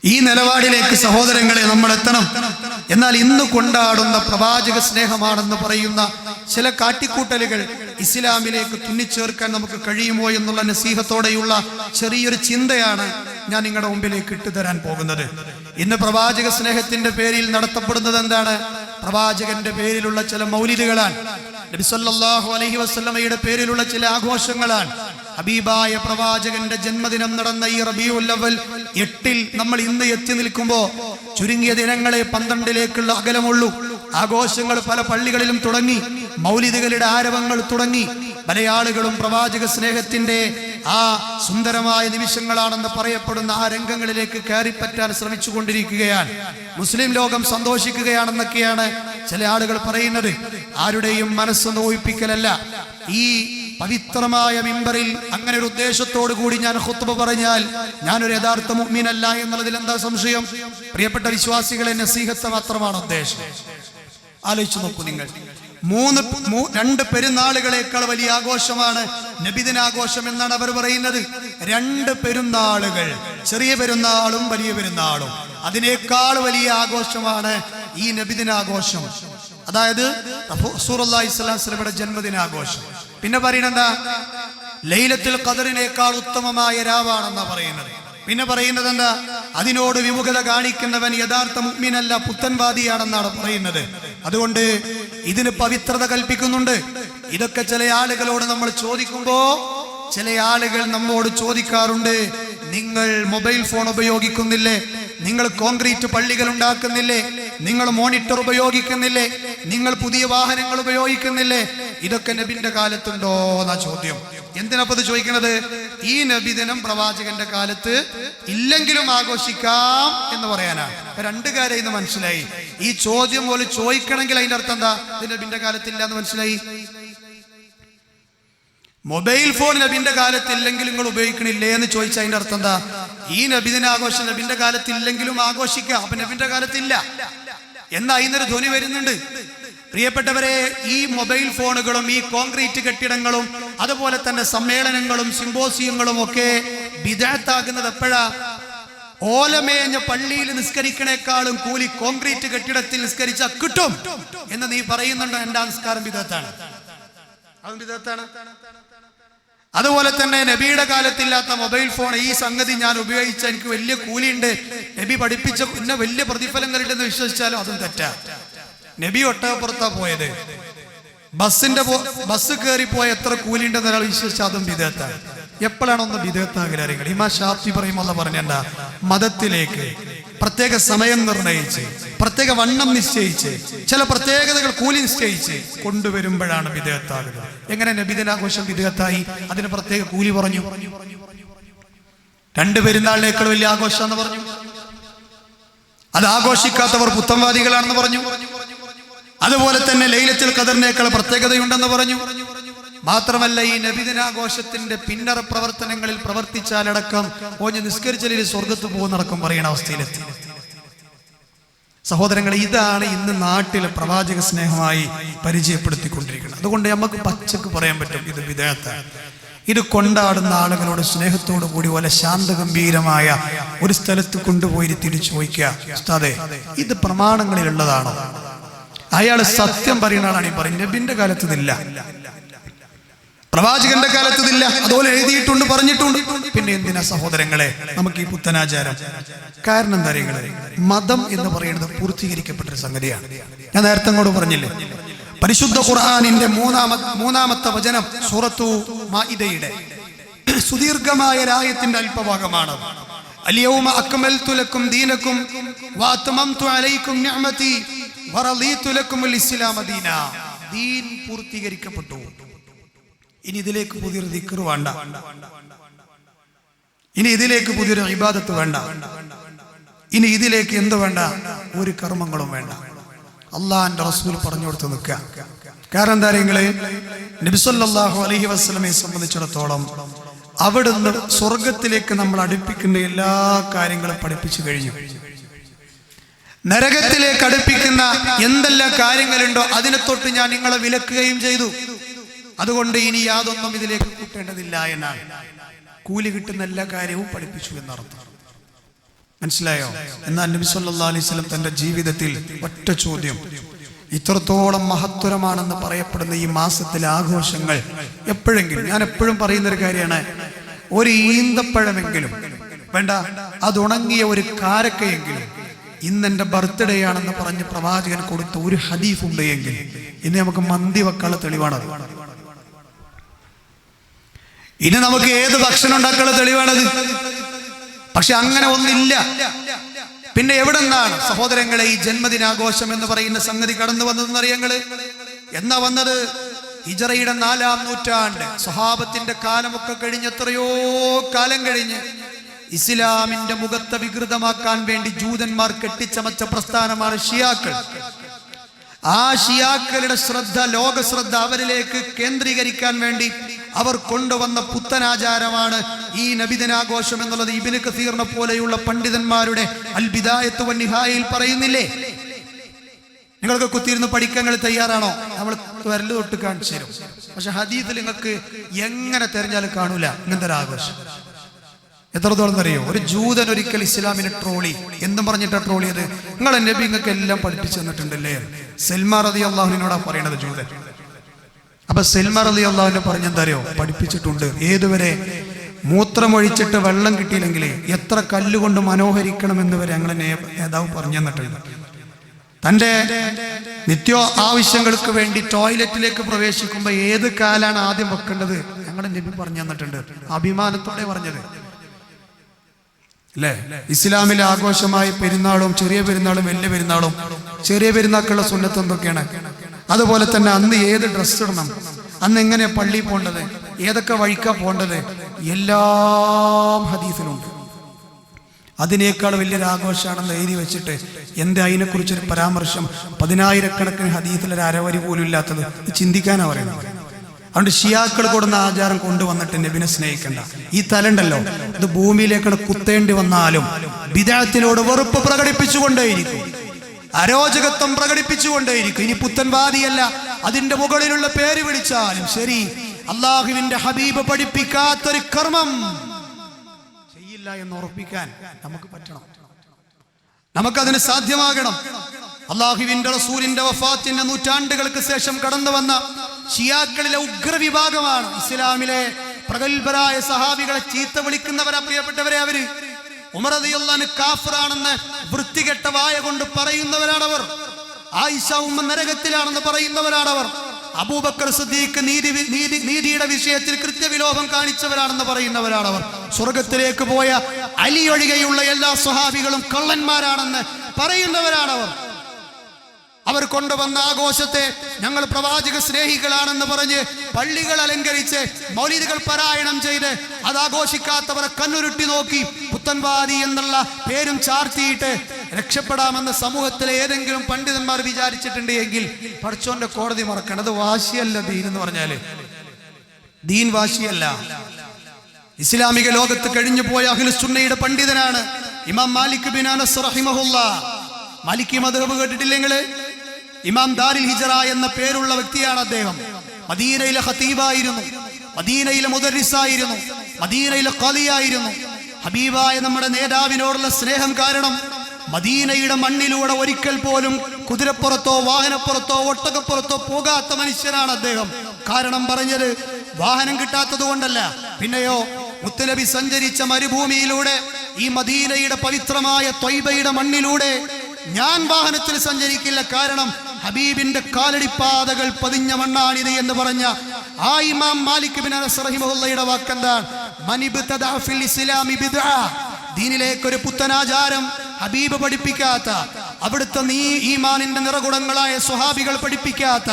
ഈ നിലപാടിലേക്ക് സഹോദരങ്ങളെ നമ്മൾ എത്തണം. എന്നാൽ ഇന്ന് കൊണ്ടാടുന്ന പ്രവാചക സ്നേഹമാണെന്ന് പറയുന്ന ചില കാട്ടിക്കൂട്ടലുകൾ ഇസ്ലാമിലേക്ക് തുന്നിച്ചേർക്കാൻ നമുക്ക് കഴിയുമോ എന്നുള്ള നസീഹത്തോടെയുള്ള ചെറിയൊരു ചിന്തയാണ് ഞാൻ നിങ്ങളുടെ മുമ്പിലേക്ക് ഇട്ടുതരാൻ പോകുന്നത്. ഇന്ന് പ്രവാചക സ്നേഹത്തിന്റെ പേരിൽ നടത്തപ്പെടുന്നത് എന്താണ്? പ്രവാചകന്റെ പേരിലുള്ള ചില മൗലിദുകളാണ്, നബി സല്ലല്ലാഹു അലൈഹി വസല്ലമയുടെ പേരിലുള്ള ചില ആഘോഷങ്ങളാണ്. ഹബീബായ പ്രവാചകന്റെ ജന്മദിനം നടന്ന ഈ റബീഉൽ അവ്വൽ 8 നമ്മൾ ഇന്ന് എത്തി നിൽക്കുമ്പോൾ ചുരുങ്ങിയ ദിനങ്ങളെ 12ലേക്കുള്ള അകലമുള്ളൂ. ആഘോഷങ്ങൾ പല പള്ളികളിലും തുടങ്ങി, മൗലിദുകളുടെ ആരവങ്ങൾ തുടങ്ങി. പല ആളുകളും പ്രവാചക സ്നേഹത്തിന്റെ ആ സുന്ദരമായ നിമിഷങ്ങളാണെന്ന് പറയപ്പെടുന്ന ആ രംഗങ്ങളിലേക്ക് കയറിപ്പറ്റാൻ ശ്രമിച്ചു കൊണ്ടിരിക്കുകയാണ്. മുസ്ലിം ലോകം സന്തോഷിക്കുകയാണെന്നൊക്കെയാണ് ചില ആളുകൾ പറയുന്നത്. ആരുടെയും മനസ്സ് നോയിപ്പിക്കലല്ല. ഈ പവിത്രമായ മിമ്പറിൽ അങ്ങനെ ഒരു ഉദ്ദേശത്തോടു കൂടി ഞാൻ ഖുത്ബ പറഞ്ഞാൽ ഞാനൊരു യഥാർത്ഥ മുഅ്മിനല്ല എന്നുള്ളതിൽ എന്താ സംശയം? പ്രിയപ്പെട്ട വിശ്വാസികളെ, നസീഹത്ത് മാത്രമാണ് ഉദ്ദേശം. ആലോചിച്ചു നോക്കൂ നിങ്ങൾ. 2 പെരുന്നാളുകളേക്കാൾ വലിയ ആഘോഷമാണ് നബിദിനാഘോഷം എന്നാണ് അവർ പറയുന്നത്. 2 പെരുന്നാളുകൾ, ചെറിയ പെരുന്നാളും വലിയ പെരുന്നാളും, അതിനേക്കാൾ വലിയ ആഘോഷമാണ് ഈ നബിദിനാഘോഷം. അതായത് റസൂലുള്ളാഹി സ്വല്ലല്ലാഹു അലൈഹി വസല്ലമയുടെ ജന്മദിനാഘോഷം. പിന്നെ പറയുന്നത് ലൈലത്തുൽ ഖദറിനേക്കാൾ ഉത്തമമായ രാവാണെന്നാ പറയുന്നത്. പിന്നെ പറയുന്നത് എന്താ? അതിനോട് വിമുഖത കാണിക്കുന്നവൻ യഥാർത്ഥ മുഅ്മിനല്ല, പുത്തൻവാദിയാണെന്നാണ് പറയുന്നത്. അതുകൊണ്ട് ഇതിന് പവിത്രത കൽപ്പിക്കുന്നുണ്ട്. ഇതൊക്കെ ചില ആളുകളോട് നമ്മൾ ചോദിക്കുമ്പോ ചില ആളുകൾ നമ്മോട് ചോദിക്കാറുണ്ട്, നിങ്ങൾ മൊബൈൽ ഫോൺ ഉപയോഗിക്കുന്നില്ലേ? നിങ്ങൾ കോൺക്രീറ്റ് പള്ളികൾ ഉണ്ടാക്കുന്നില്ലേ? നിങ്ങൾ മോണിറ്റർ ഉപയോഗിക്കുന്നില്ലേ? നിങ്ങൾ പുതിയ വാഹനങ്ങൾ ഉപയോഗിക്കുന്നില്ലേ? ഇതൊക്കെ നബിന്റെ കാലത്തുണ്ടോ എന്നാ ചോദ്യം. എന്തിനപ്പത് ചോദിക്കുന്നത്? ഈ നബിദിനം പ്രവാചകന്റെ കാലത്ത് ഇല്ലെങ്കിലും ആഘോഷിക്കാം എന്ന് പറയാനാണ്. 2 കാര്യം ഇന്ന് മനസ്സിലായി. ഈ ചോദ്യം പോലെ ചോദിക്കണമെങ്കിൽ അതിന്റെ അർത്ഥം എന്താ? ഇത് നബിന്റെ കാലത്തില്ല എന്ന് മനസ്സിലായി. മൊബൈൽ ഫോൺ നബിന്റെ കാലത്ത് ഇല്ലെങ്കിലും നിങ്ങൾ ഉപയോഗിക്കണില്ലേ എന്ന് ചോദിച്ചാൽ അതിന്റെ അർത്ഥം എന്താ? ഈ നബിദിനാഘോഷം നബിന്റെ കാലത്ത് ഇല്ലെങ്കിലും ആഘോഷിക്കാം, അപ്പൊ നബിന്റെ കാലത്തില്ല എന്നാ അതിനൊരു ധ്വനി വരുന്നുണ്ട്. പ്രിയപ്പെട്ടവരെ, ഈ മൊബൈൽ ഫോണുകളും ഈ കോൺക്രീറ്റ് കെട്ടിടങ്ങളും അതുപോലെ തന്നെ സമ്മേളനങ്ങളും സിംബോസിയങ്ങളും ഒക്കെ ബിദ്അത്താകുന്നത് എപ്പോഴാ? ഓലമേഞ്ഞ പള്ളിയിൽ നിസ്കരിക്കണേക്കാളും കൂലി കോൺക്രീറ്റ് കെട്ടിടത്തിൽ നിസ്കരിച്ചാൽ കിട്ടും എന്ന് നീ പറയുന്നുണ്ടോ? എന്റെ നിസ്കാരം ബിദ്അത്താണ്, അതും ബിദ്അത്താണ്. അതുപോലെ തന്നെ നബിയുടെ കാലത്തില്ലാത്ത മൊബൈൽ ഫോൺ, ഈ സംഗതി ഞാൻ ഉപയോഗിച്ച എനിക്ക് വലിയ കൂലിയുണ്ട്, നബി പഠിപ്പിച്ച പിന്നെ വലിയ പ്രതിഫലങ്ങളുണ്ടെന്ന് വിശ്വസിച്ചാലും അതും തെറ്റാ. നബി ഒട്ടകപ്പുറത്താ പോയത്, ബസ് കയറിപ്പോയ എത്ര കൂലിയുണ്ടെന്ന് ഒരാൾ വിശ്വസിച്ചാൽ അതും ബിദ്അത്താണ്. എപ്പോഴാണ് ഒന്ന് ബിദ്അത്താകൽ? ഇമാം ശാഫി പറയുമ്പോൾ പറഞ്ഞെന്താ? മതത്തിലേക്ക് പ്രത്യേക സമയം നിർണയിച്ച് പ്രത്യേക വണ്ണം നിശ്ചയിച്ച് ചില പ്രത്യേകതകൾ കൂലി നിശ്ചയിച്ച് കൊണ്ടുവരുമ്പോഴാണ് ബിദ്അത്താകുന്നത്. എങ്ങനെ നബിദിനാഘോഷം ബിദ്അത്തായി? അതിന് പ്രത്യേക കൂലി പറഞ്ഞു. 2 പെരുന്നാളിനേക്കാൾ വലിയ ആഘോഷം എന്ന് പറഞ്ഞു. അത് ആഘോഷിക്കാത്തവർ പുത്തൻവാദികളാണെന്ന് പറഞ്ഞു. അതുപോലെ തന്നെ ലൈലത്തുൽ ഖദറിനേക്കാൾ പ്രത്യേകതയുണ്ടെന്ന് പറഞ്ഞു. മാത്രമല്ല, ഈ നബിദിനാഘോഷത്തിന്റെ പിന്നറ പ്രവർത്തനങ്ങളിൽ പ്രവർത്തിച്ചാലടക്കം ഓഞ്ഞ് നിസ്കരിച്ചാൽ സ്വർഗത്ത് പോകുന്നടക്കം പറയുന്ന അവസ്ഥയിലെത്തി. സഹോദരങ്ങളെ, ഇതാണ് ഇന്ന് നാട്ടിൽ പ്രവാചക സ്നേഹമായി പരിചയപ്പെടുത്തിക്കൊണ്ടിരിക്കുന്നത്. അതുകൊണ്ട് നമുക്ക് പച്ചക്ക് പറയാൻ പറ്റും ഇത് ബിദ്അത്താണ്. ഇത് കൊണ്ടാടുന്ന ആളുകളോട് സ്നേഹത്തോടു കൂടി പോലെ ശാന്തഗംഭീരമായ ഒരു സ്ഥലത്ത് കൊണ്ടുപോയി തിരിച്ചു ചോദിക്കുക, ഉസ്താദേ ഇത് പ്രമാണങ്ങളിലുള്ളതാണോ? അയാൾ സത്യം പറയുന്ന ആളാണ് ഈ പറയുന്നത്. നബിന്റെ കാലത്ത് ഇതില്ല, പ്രവാചകന്റെ കാലത്ത് ഇതില്ല, അതുപോലെ എഴുതിയിട്ടുണ്ട്, പറഞ്ഞിട്ടുണ്ട്. പിന്നെ എന്തിനാ സഹോദരങ്ങളെ നമുക്ക് ഈ പുത്തനാചാരം? കാരണം എന്താ അറിയുന്നത്? മതം എന്ന് പറയുന്നത് പൂർത്തീകരിക്കപ്പെട്ടൊരു സംഗതിയാണ്. ഞാൻ നേരത്തെ അങ്ങോട്ട് പറഞ്ഞില്ലേ, പരിശുദ്ധ ഖുർആനിന്റെ മൂന്നാമത്തെ വചനം സൂറത്തു മാഇദയുടെ സുദീർഘമായ ആയത്തിന്റെ അല്പഭാഗമാണ്. അൽയൗമ അക്മൽതു ലക്കും ദീനക്കും വഅത്മംതു അലൈക്കും നിഅമതി വറളീതു ലക്കുമുൽ ഇസ്ലാമ ദീന. ദീൻ പൂർത്തീകരിക്കപ്പെട്ടു. ഇനി ഇതിലേക്ക് പുതിയൊരു ദിക്ർ വേണ്ട, ഇനി ഇതിലേക്ക് പുതിയൊരു ഇബാദത്ത് വേണ്ട, ഇനി ഇതിലേക്ക് എന്ത് വേണ്ട, ഒരു കർമ്മങ്ങളും വേണ്ട. അള്ളാഹുവിന്റെ റസൂൽ പറഞ്ഞു കൊടുത്ത് നിൽക്കുക. കാരണം എന്താ നിങ്ങള്, നബി സല്ലല്ലാഹു അലൈഹി വസല്ലമയെ സംബന്ധിച്ചിടത്തോളം അവിടുന്ന് സ്വർഗത്തിലേക്ക് നമ്മൾ അടുപ്പിക്കുന്ന എല്ലാ കാര്യങ്ങളും പഠിപ്പിച്ചു കഴിഞ്ഞു. നരകത്തിലേക്ക് അടുപ്പിക്കുന്ന എന്തെല്ലാം കാര്യങ്ങളുണ്ടോ അതിനെ തൊട്ട് ഞാൻ നിങ്ങളെ വിലക്കുകയും ചെയ്തു. അതുകൊണ്ട് ഇനി യാതൊന്നും ഇതിലേക്ക് കൂട്ടേണ്ടതില്ല എന്നാണ്. കൂലി കിട്ടുന്ന എല്ലാ കാര്യവും പഠിപ്പിച്ചു എന്നർത്ഥം. മനസ്സിലായോ? എന്നാൽ നബി സല്ലല്ലാഹു അലൈഹി വസല്ലം തന്റെ ജീവിതത്തിൽ ഒറ്റ ചോദ്യം, ഇത്രത്തോളം മഹത്വരമാണെന്ന് പറയപ്പെടുന്ന ഈ മാസത്തിലെ ആഘോഷങ്ങൾ എപ്പോഴെങ്കിലും, ഞാൻ എപ്പോഴും പറയുന്നൊരു കാര്യമാണ്, ഒരു ഈന്തപ്പഴമെങ്കിലും വേണ്ട, അതുണങ്ങിയ ഒരു കാരക്കയെങ്കിലും ഇന്നെന്റെ ബർത്ത്ഡേ ആണെന്ന് പറഞ്ഞ് പ്രവാചകൻ കൊടുത്ത ഒരു ഹദീഫ് ഉണ്ട് എങ്കിൽ ഇനി നമുക്ക് മന്തി വെക്കാനുള്ള തെളിവാണത്. ഇനി നമുക്ക് ഏത് ഭക്ഷണം ഉണ്ടാക്കാനുള്ള തെളിവാണത്. പക്ഷെ അങ്ങനെ ഒന്നില്ല. പിന്നെ എവിടെ നിന്നാണ് സഹോദരങ്ങളെ ഈ ജന്മദിനാഘോഷം എന്ന് പറയുന്ന സംഗതി കടന്നു വന്നതെന്ന് അറിയങ്ങള്? എന്നാ വന്നത്? ഹിജ്റയുടെ 4-ാം നൂറ്റാണ്ട്, സ്വഹാബത്തിന്റെ കാലമൊക്കെ കഴിഞ്ഞ് എത്രയോ കാലം കഴിഞ്ഞ് ഇസ്ലാമിന്റെ മുഖത്തെ വികൃതമാക്കാൻ വേണ്ടി ജൂതന്മാർ കെട്ടിച്ചമച്ച പ്രസ്ഥാനമാണ് ഷിയാക്കൾ. ആ ഷിയാക്കളുടെ ശ്രദ്ധ, ലോക ശ്രദ്ധ അവരിലേക്ക് കേന്ദ്രീകരിക്കാൻ വേണ്ടി അവർ കൊണ്ടുവന്ന പുത്തനാചാരമാണ് ഈ നബിദിനാഘോഷം എന്നുള്ളത്. ഇബ്നു കസീറിനെ പോലെയുള്ള പണ്ഡിതന്മാരുടെ അൽ ബിദായത്ത് വൻ നിഹായയിൽ പറയുന്നില്ലേ? നിങ്ങൾക്ക് കുത്തിയിരുന്ന് പഠിക്കാൻ തയ്യാറാണോ? നമ്മൾ വിരല് തൊട്ട് കാണിച്ചു തരും. പക്ഷെ ഹദീസിൽ നിങ്ങൾക്ക് എങ്ങനെ തെരഞ്ഞാലും കാണൂല ഇങ്ങനത്തെ ഒരു ആഘോഷം. എത്രത്തോളം അറിയോ? ഒരു ജൂതൻ ഒരിക്കൽ ഇസ്ലാമിനെ ട്രോളി. എന്തും പറഞ്ഞിട്ടാ ട്രോളിയത്? നിങ്ങളെ നബി നിങ്ങൾക്ക് എല്ലാം പഠിപ്പിച്ചു തന്നിട്ടുണ്ടല്ലേ. സൽമാൻ റളിയല്ലാഹുവിനോടാ പറയണത് ജൂതൻ. അപ്പൊ സൽമാൻ റളിയല്ലാഹു പറഞ്ഞെന്താ അറിയോ? പഠിപ്പിച്ചിട്ടുണ്ട്. ഏതുവരെ? മൂത്രമൊഴിച്ചിട്ട് വെള്ളം കിട്ടിയില്ലെങ്കിൽ എത്ര കല്ലുകൊണ്ട് മനോഹരിക്കണമെന്ന് വരെ ഞങ്ങളെ നേതാവ് പറഞ്ഞു തന്നിട്ടുണ്ട്. തൻ്റെ നിത്യോ ആവശ്യങ്ങൾക്ക് വേണ്ടി ടോയ്ലറ്റിലേക്ക് പ്രവേശിക്കുമ്പോൾ ഏത് കാലാണ് ആദ്യം വെക്കേണ്ടത് ഞങ്ങളുടെ നബി പറഞ്ഞു തന്നിട്ടുണ്ട്. അഭിമാനത്തോടെ പറഞ്ഞത് അല്ലേ? ഇസ്ലാമിലെ ആഘോഷമായ പെരുന്നാളും ചെറിയ പെരുന്നാളും വലിയ പെരുന്നാളും, ചെറിയ പെരുന്നാൾക്കുള്ള സുന്നത്ത് എന്തൊക്കെയാണ്? അതുപോലെ തന്നെ അന്ന് ഏത് ഡ്രസ്സ് ഇടണം, അന്ന് എങ്ങനെ പള്ളിയിൽ പോകേണ്ടത്, ഏതൊക്കെ വഴിക്കാ പോകേണ്ടത്, എല്ലാം ഹദീസിലുണ്ട്. അതിനേക്കാൾ വലിയൊരു ആഘോഷമാണെന്ന് എഴുതി വെച്ചിട്ട് എന്താ അതിനെക്കുറിച്ചൊരു പരാമർശം 10,000-കണക്കിന് ഹദീസിലൊരു അരവരി പോലും ഇല്ലാത്തത്? ചിന്തിക്കാനാ പറയുന്നത്. അതുകൊണ്ട് ഷിയാക്കൾ കൊടുന്ന ആചാരം കൊണ്ടുവന്നിട്ട് നബിനെ സ്നേഹിക്കണ്ട. ഈ തലണ്ടല്ലോ, ഇത് ഭൂമിയിലേക്കാണ് കുത്തേണ്ടി വന്നാലും ബിദഅത്തിനോട് വെറുപ്പ് പ്രകടിപ്പിച്ചുകൊണ്ടേയിരിക്കും, അരോചകത്വം പ്രകടിപ്പിച്ചുകൊണ്ടേയിരിക്കും. ഇനി പുത്തൻവാദിയല്ല, അതിന്റെ മുകളിലുള്ള പേര് വിളിച്ചാലും ശരി, അള്ളാഹുവിന്റെ ഹബീബ് പഠിപ്പിക്കാത്തൊരു കർമ്മം ചെയ്യില്ല എന്ന് ഉറപ്പിക്കാൻ നമുക്ക് പറ്റണം. നമുക്കതിന് സാധ്യമാകണം. അള്ളാഹുവിന്റെ റസൂലിന്റെ വഫാത്തിന്റെ നൂറ്റാണ്ടുകൾക്ക് ശേഷം കടന്നു വന്ന ഷിയാക്കളിലെ ഉഗ്രവിഭാഗമാണ് ഇസ്ലാമിലെ പ്രഗത്ഭരായ സഹാബികളെ ചീത്ത വിളിക്കുന്നവരാ പ്രിയപ്പെട്ടവരെ. അവര് ഉമർ റളിയല്ലാഹു അൻഹു കാഫിറാണെന്ന് വൃത്തികെട്ട വായ കൊണ്ട് പറയുന്നവരാണവർ. ആയിഷ ഉമ്മ നരകത്തിലാണെന്ന് പറയുന്നവരാണവർ. അബൂബക്കർ സിദ്ദീഖ് നീതിയുടെ വിഷയത്തിൽ കൃത്യവിലോപം കാണിച്ചവരാണെന്ന് പറയുന്നവരാണവർ. സ്വർഗത്തിലേക്ക് പോയ അലി ഒഴികെയുള്ള എല്ലാ സ്വഹാബികളും കള്ളന്മാരാണെന്ന് പറയുന്നവരാണവർ. അവർ കൊണ്ടുവന്ന ആഘോഷത്തെ ഞങ്ങൾ പ്രവാചക സ്നേഹികളാണെന്ന് പറഞ്ഞ് പള്ളികൾ അലങ്കരിച്ച് മൗലിദുകൾ പാരായണം ചെയ്ത് അത് ആഘോഷിക്കാത്തവരെ കണ്ണുരുട്ടി നോക്കി പുത്തൻവാദി എന്നുള്ള പേരും ചാർത്തിയിട്ട് രക്ഷപ്പെടാമെന്ന് സമൂഹത്തിലെ ഏതെങ്കിലും പണ്ഡിതന്മാർ വിചാരിച്ചിട്ടുണ്ട് എങ്കിൽ പടച്ചോന്റെ കോടതി മറക്കണം. അത് വാശിയല്ല ദീൻ എന്ന് പറഞ്ഞാല്. ദീൻ വാശിയല്ല. ഇസ്ലാമിക ലോകത്ത് കഴിഞ്ഞു പോയ അഹ്ലുസ് സുന്നയുടെ പണ്ഡിതനാണ് ഇമാം മാലിക് ബിൻ അനസ് റഹിമഹുല്ലാഹ്. മാലിക്കി മദ്ഹബ് കേട്ടിട്ടില്ലെങ്കില്? ഇമാം ദാരിൽ ഹിജ്റ എന്ന പേരുള്ള വ്യക്തിയാണ് അദ്ദേഹം. മദീനയിലെ ഖതീബായിരുന്നു, മദീനയിലെ മുദർരിസായിരുന്നു, മദീനയിലെ ഖാദിയായിരുന്നു. ഹബീബായ നമ്മുടെ നേതാവിനോടുള്ള സ്നേഹം കാരണം മദീനയുടെ മണ്ണിലൂടെ ഒരിക്കൽ പോലും കുതിരപ്പുറത്തോ വാഹനപ്പുറത്തോ ഒട്ടകപ്പുറത്തോ പോകാത്ത മനുഷ്യനാണ് അദ്ദേഹം. കാരണം പറഞ്ഞത് വാഹനം കിട്ടാത്തത് കൊണ്ടല്ല, പിന്നെയോ മുത്തുനബി സഞ്ചരിച്ച മരുഭൂമിയിലൂടെ ഈ മദീനയുടെ പവിത്രമായ ത്വയ്ബയുടെ മണ്ണിലൂടെ ഞാൻ വാഹനത്തിൽ സഞ്ചരിക്കില്ല, കാരണം ഹബീബിന്റെ കാലടിപ്പാതകൾ പതിഞ്ഞ മണ്ണാണിത് എന്ന് പറഞ്ഞ ആ ഇമാം മാലിക് ബിൻ അനസ് റഹിമഹുള്ളയുടെ വാക്കെന്താണ്? മനിബ്തദഅ ഫിൽ ഇസ്ലാമി ബിദ്അ. ദീനിലേക്ക് ഒരു പുത്തനാചാരം ഹബീബ് പഠിപ്പിക്കാത്ത, അവിടുത്തെ ഈമാനിന്റെ നിറകുടങ്ങളായ സ്വഹാബികൾ പഠിപ്പിക്കാത്ത,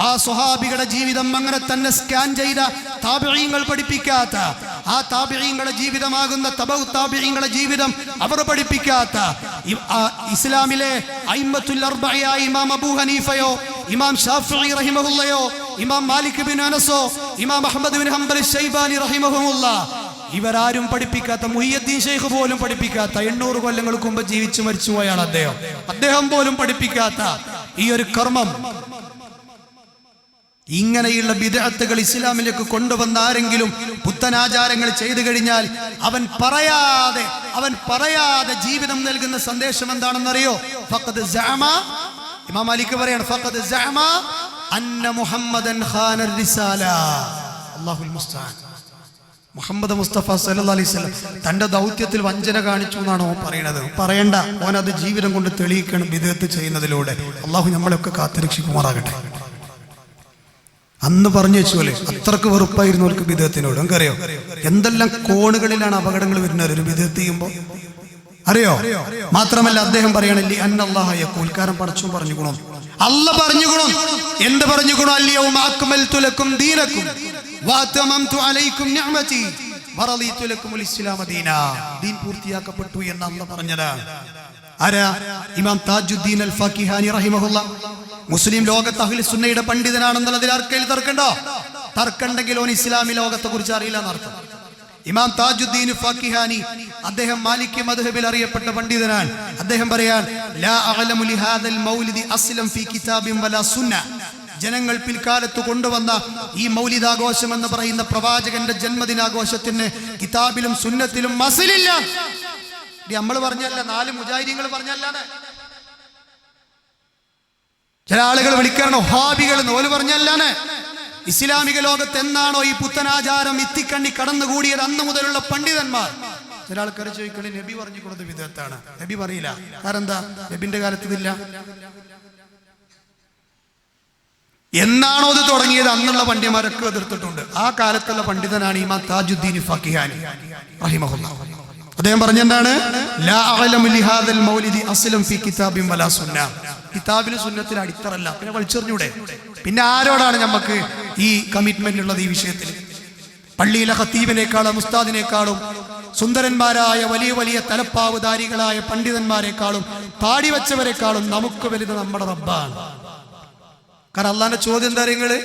ആ സ്വഹാബികളുടെ ജീവിതം അങ്ങനെ തന്നെ സ്കാൻ ചെയ്ത താബിഈങ്ങൾ പഠിപ്പിക്കാത്ത, ആ താബിഈങ്ങളുടെ ജീവിതമാകുന്ന തബഉ താബിഈങ്ങളുടെ ജീവിതം അവർ പഠിപ്പിക്കാത്ത, ഇസ്ലാമിലെ അയിമ്മത്തുൽ അർബഅയായ ഇമാം അബൂ ഹനീഫയോ ഇമാം ഷാഫിഈ റഹിമഹുല്ലയോ ഇമാം മാലിക് ബിൻ അനസോ ഇമാം അഹ്മദ് ബിൻ ഹംബൽ ശൈബാനി റഹിമഹുല്ലാ, ഇവരാരും പഠിപ്പിക്കാത്ത, മുഹിയുദ്ദീൻ ശൈഖ് പോലും പഠിപ്പിക്കാത്ത, 800 കൊല്ലങ്ങൾക്ക് മുമ്പ് ജീവിച്ചു മരിച്ചു പോയാണ് അദ്ദേഹം പോലും പഠിപ്പിക്കാത്ത ഈ ഒരു കർമ്മം, ഇങ്ങനെയുള്ള ബിദ്അത്തുകൾ ഇസ്ലാമിലേക്ക് കൊണ്ടുവന്ന ആരെങ്കിലും പുത്തനാചാരങ്ങൾ ചെയ്തു കഴിഞ്ഞാൽ അവൻ പറയാതെ ജീവിതം നൽകുന്ന സന്ദേശം എന്താണെന്നറിയോ? ഫഖദ് സഅമ, ഇമാം മാലിക് പറയാണ്, ഫഖദ് സഅമ അന്ന മുഹമ്മദൻ ഖാന റിസാല. അല്ലാഹുൽ മുസ്തആൻ. മുഹമ്മദ് മുസ്തഫ സല്ലല്ലാഹു അലൈഹി വസല്ലം തന്റെ ദൗത്യത്തിൽ വഞ്ചന കാണിച്ചു എന്നാണ് ഓൻ പറയുന്നത്. പറയണ്ട, ഓൻ അത് ജീവിതം കൊണ്ട് തെളിയിക്കണം ബിദ്അത്ത് ചെയ്യുന്നതിലൂടെ. അള്ളാഹു നമ്മളെയൊക്കെ കാത്തുരക്ഷിക്കുമാറാകട്ടെ. അന്ന് പറഞ്ഞു വെച്ചോലെ അത്രക്ക് വെറുപ്പായിരുന്നു അവർക്ക് ബിദ്അത്തിനോട്. നമുക്കറിയോ എന്തെല്ലാം കോണുകളിലാണ് അപകടങ്ങൾ വരുന്നത് ഒരു ബിദ്അത്ത് ചെയ്യുമ്പോൾ, അറിയോ? മാത്രമല്ല അദ്ദേഹം പറയണില്ലേ അന്നല്ലാഹ യഖൂൽ, കാരണം പടച്ചോൻ പറഞ്ഞുകൊള്ളു, അല്ലാഹ് പറഞ്ഞുകൊള്ളു. എന്ത് പറഞ്ഞുകൊള്ളു? അൽയൗമ അക്മൽതു ലക്കും ദീനക്കും വഅതമംതു അലൈക്കും നിഅമതി വറദീതു ലക്കുമുൽ ഇസ്ലാമ ദീനാ. ദീൻ പൂർത്തിയാക്കപ്പെട്ടു എന്ന് അല്ലാഹ് പറഞ്ഞതാണ്. ആരാ? ഇമാം താജുദ്ദീൻ അൽ ഫഖിഹാനി റഹിമഹുല്ലാ. മുസ്ലിം ലോകത്ത് അഹ്ലു സുന്നയുടെ പണ്ഡിതനാണെന്നുള്ളതിൽ ആർക്കെങ്കിലും തർക്കമുണ്ടോ? തർക്കമുണ്ടെങ്കിൽ ഓൻ ഇസ്ലാമി ലോകത്തെ കുറിച്ച് അറിയില്ല എന്നർത്ഥം. ഇമാം താജുദ്ദീൻ ഫഖിഹാനി അദ്ദേഹം മാലിക്കി മദ്ഹബിൽ അറിയപ്പെട്ട പണ്ഡിതനാണ്. അദ്ദേഹം പറയാൻ, ലാ അഅലമു ലിഹാദൽ മൗലിദി അസ്ലം ഫീ കിതാബിൻ വലാ സുന്ന. ജനങ്ങൾ പിൽക്കാലത്ത് കൊണ്ടുവന്ന ഈ മൗലിദാഘോഷം എന്ന് പറയുന്ന പ്രവാചകന്റെ ജന്മദിനാഘോഷത്തിന് കിതാബിലും സുന്നത്തിലും മസ്ലില്ല. നമ്മൾ പറഞ്ഞല്ല, 4 മുജാഹിദീങ്ങൾ പറഞ്ഞല്ലാണ്. ചില ആളുകൾ വിളിക്കാണ് വഹാബികൾ എന്ന്, ഓല് പറഞ്ഞല്ലാണ്. ഇസ്ലാമിക ലോകത്ത് എന്നാണോ ഈ പുത്തനാചാരം ഇത്തിക്കണ്ണി കടന്നുകൂടിയത് അന്ന് മുതലുള്ള പണ്ഡിതന്മാർ. ചില ആൾക്കാർ ചോദിക്കണേ നബി പറഞ്ഞു കൊടുത്ത വിധത്താണ്. നബി പറയില്ല. കാരണം എന്താ? നബിന്റെ കാലത്ത് ഇതില്ല. എന്നാണോ ഇത് തുടങ്ങിയത് അന്നുള്ള പണ്ഡിതന്മാരൊക്കെ എതിർത്തിട്ടുണ്ട്. ആ കാലത്തുള്ള പണ്ഡിതനാണ് ഇമാം താജുദ്ദീൻ ഫഖിഹാനി റഹിമഹുല്ലാഹ്. അദ്ദേഹം പറഞ്ഞെന്താണ്? ലാ അഅലമു ലിഹാദൽ മൗലിദി അസ്ലം ഫീ കിതാബിൻ വലാ സുന്ന. കിതാബിലും സുന്നത്തിൽ അടിത്തറല്ല, പിന്നെ വലിച്ചെറിഞ്ഞൂടെ? പിന്നെ ആരോടാണ് നമുക്ക് ഈ കമ്മിറ്റ്മെന്റ് ഉള്ളത്? ഈ വിഷയത്തിൽ പള്ളിയിലെ ഖത്തീബിനേക്കാളും ഉസ്താദിനേക്കാളും സുന്ദരന്മാരായ വലിയ വലിയ തലപ്പാവുധാരികളായ പണ്ഡിതന്മാരെക്കാളും പാടിവെച്ചവരെക്കാളും നമുക്ക് വലുത് നമ്മുടെ റബ്ബാണ്. കാരണം അള്ളാന്റെ ചോദ്യം എന്താ നിങ്ങള്?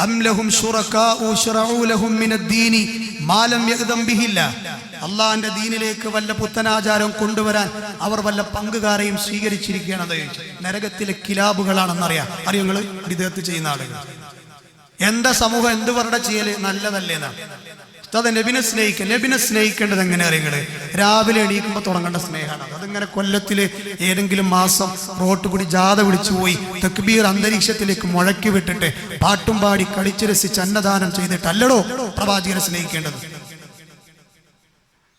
അം ലഹും ശുറകാഉ ശറഉ ലഹും മിനദ്ദീനി മാ ലം യഅ്ദം ബിഹില്ല. അള്ളാന്റെ ദീനിലേക്ക് വല്ല പുത്തനാചാരം കൊണ്ടുവരാൻ അവർ വല്ല പങ്കുകാരെയും സ്വീകരിച്ചിരിക്കുകയാണത്. നരകത്തിലെ കിലാബുകളാണെന്നറിയാം. അറിയോ നിങ്ങള് വിദേഹത്ത് ചെയ്യുന്ന ആളുകൾ? എന്താ സമൂഹം എന്ത് പറഞ്ഞ ചെയ്യല്? നല്ലതല്ലേന്നാണ്. നബിനെ സ്നേഹിക്കേണ്ടത് എങ്ങനെ അറിയങ്ങള്? രാവിലെ എണീക്കുമ്പോൾ തുടങ്ങേണ്ട സ്നേഹമാണ്. അതിങ്ങനെ കൊല്ലത്തില് ഏതെങ്കിലും മാസം റോട്ട് കൂടി ജാഥ വിളിച്ചു പോയി തക്ബീർ അന്തരീക്ഷത്തിലേക്ക് മുഴക്കി വിട്ടിട്ട് പാട്ടും പാടി കളിച്ചു രസിച്ച് അന്നദാനം ചെയ്തിട്ടല്ലടോ പ്രവാചകനെ സ്നേഹിക്കേണ്ടത്.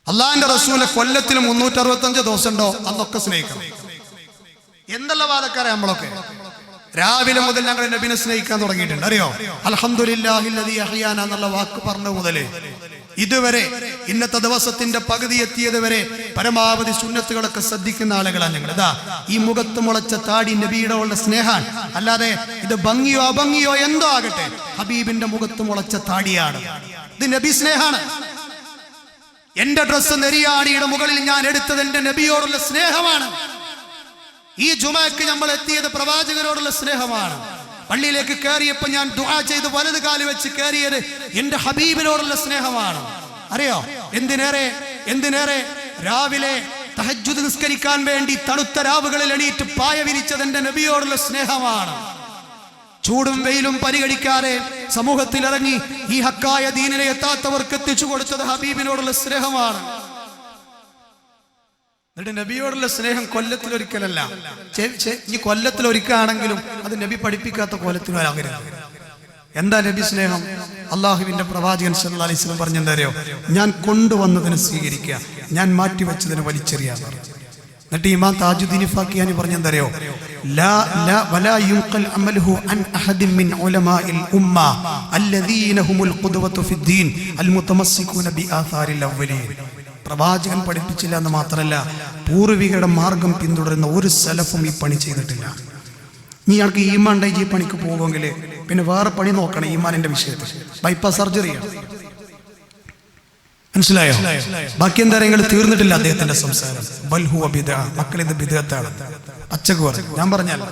അള്ളാഹിന്റെ റസൂലെ കൊല്ലത്തിൽ 365 ദിവസം ഉണ്ടോ? അന്നൊക്കെ സ്നേഹിക്കണം. എന്നുള്ള വാദക്കാരെ നമ്മളൊക്കെ രാവിലെ മുതൽ ഞങ്ങൾ നബിനെ സ്നേഹിക്കാൻ തുടങ്ങിയിട്ടുണ്ട്. അറിയോ? അൽഹംദുലില്ലാഹില്ലദീ അഹ്യാനാ എന്നുള്ള വാക്ക് പറഞ്ഞ മുതലേ ഇതുവരെ ഇന്നത്തെ ദിവസത്തിന്റെ പകുതി എത്തിയത് വരെ പരമാവധി സുന്നത്തുകളൊക്കെ ശ്രദ്ധിക്കുന്ന ആളുകളാണ് ഞങ്ങൾ. ഇതാ ഈ മുഖത്ത് മുളച്ച താടി നബിയുടെ ഉള്ള സ്നേഹാണ്. അല്ലാതെ ഇത് ഭംഗിയോ അഭംഗിയോ എന്തോ ആകട്ടെ, ഹബീബിന്റെ മുഖത്ത് മുളച്ച താടിയാണ്. ഇത് നബി സ്നേഹാണ്. എന്റെ ഡ്രസ്സ് നെരിയാണിയുടെ മുകളിൽ ഞാൻ എടുത്തത് എന്റെ നബിയോടുള്ള സ്നേഹമാണ്. ഈ ജുമയ്ക്ക് നമ്മൾ എത്തിയത് പ്രവാചകരോടുള്ള സ്നേഹമാണ്. പള്ളിയിലേക്ക് കയറിയപ്പോൾ ഞാൻ ദുആ ചെയ്ത് വലത് കാല് വെച്ച് കയറിയത് എന്റെ ഹബീബിനോടുള്ള സ്നേഹമാണ്. അറിയോ? എന്തിനേറെ രാവിലെ തഹജ്ജുദ് നിസ്കരിക്കാൻ വേണ്ടി തണുത്ത രാവുകളിൽ എണീറ്റ് പായ വിരിച്ചത് എന്റെ നബിയോടുള്ള സ്നേഹമാണ്. ചൂടും വെയിലും പരിഗണിക്കാതെ സമൂഹത്തിൽ ഇറങ്ങി ഈ ഹക്കായ ദീനിനെ എത്താത്തവർക്ക് എത്തിച്ചു കൊടുത്തത് ഹബീബിനോടുള്ള സ്നേഹമാണ്. എന്നിട്ട് നബിയോടുള്ള സ്നേഹം കൊല്ലത്തിലൊരിക്കലല്ല, ഈ കൊല്ലത്തിലൊരിക്കലാണെങ്കിലും അത് നബി പഠിപ്പിക്കാത്ത കോലത്തിലാകരുത്. എന്താ നബി സ്നേഹം? അള്ളാഹുവിന്റെ പ്രവാചകൻ സല്ലല്ലാഹു അലൈഹി വസല്ലം പറഞ്ഞെന്തറിയോ? ഞാൻ കൊണ്ടുവന്നതിനെ സ്വീകരിക്കുക, ഞാൻ മാറ്റിവെച്ചതിനെ വലിച്ചെറിയാന്ന് പറഞ്ഞു. എന്നിട്ട് ഇമാം താജുദ്ദീൻ ഫഖിഹാനി പറഞ്ഞെന്തറിയോ? വലാ യുൻഖൽ അമലുഹു അൻ അഹദിൻ മിൻ ഉലമാഇൽ ഉമ്മ അല്ലദീന ഹുമുൽ ഖുദ്വതു ഫിദ്ദീൻ അൽ മുതമസ്സികൂന ബിആഥാരിൽ അവ്വലീൻ. പ്രവാചകൻ പഠിപ്പിച്ചില്ല എന്ന് മാത്രമല്ല, പൂർവികരുടെ മാർഗം പിന്തുടരുന്ന ഒരു സലഫും ഈ പണി ചെയ്തിട്ടില്ല. നീ ആൾക്ക് ഈമാൻ ഉണ്ടായി ഈ പണിക്ക് പോകുമെങ്കിൽ പിന്നെ വേറെ പണി നോക്കണം. ഈമാനിന്റെ വിഷയത്തിൽ ബൈപ്പാസ് സർജറിയാണ്. മനസ്സിലായോ? ബാക്കി എന്താ നിങ്ങൾ തീർന്നിട്ടില്ല അദ്ദേഹത്തിന്റെ സംസാരം. ബൽ ഹുവ ബിദ്അ, മക്കളിത് ബിദ്അത്താണ്. അച്ചക്ക് പറഞ്ഞു, ഞാൻ പറഞ്ഞല്ല,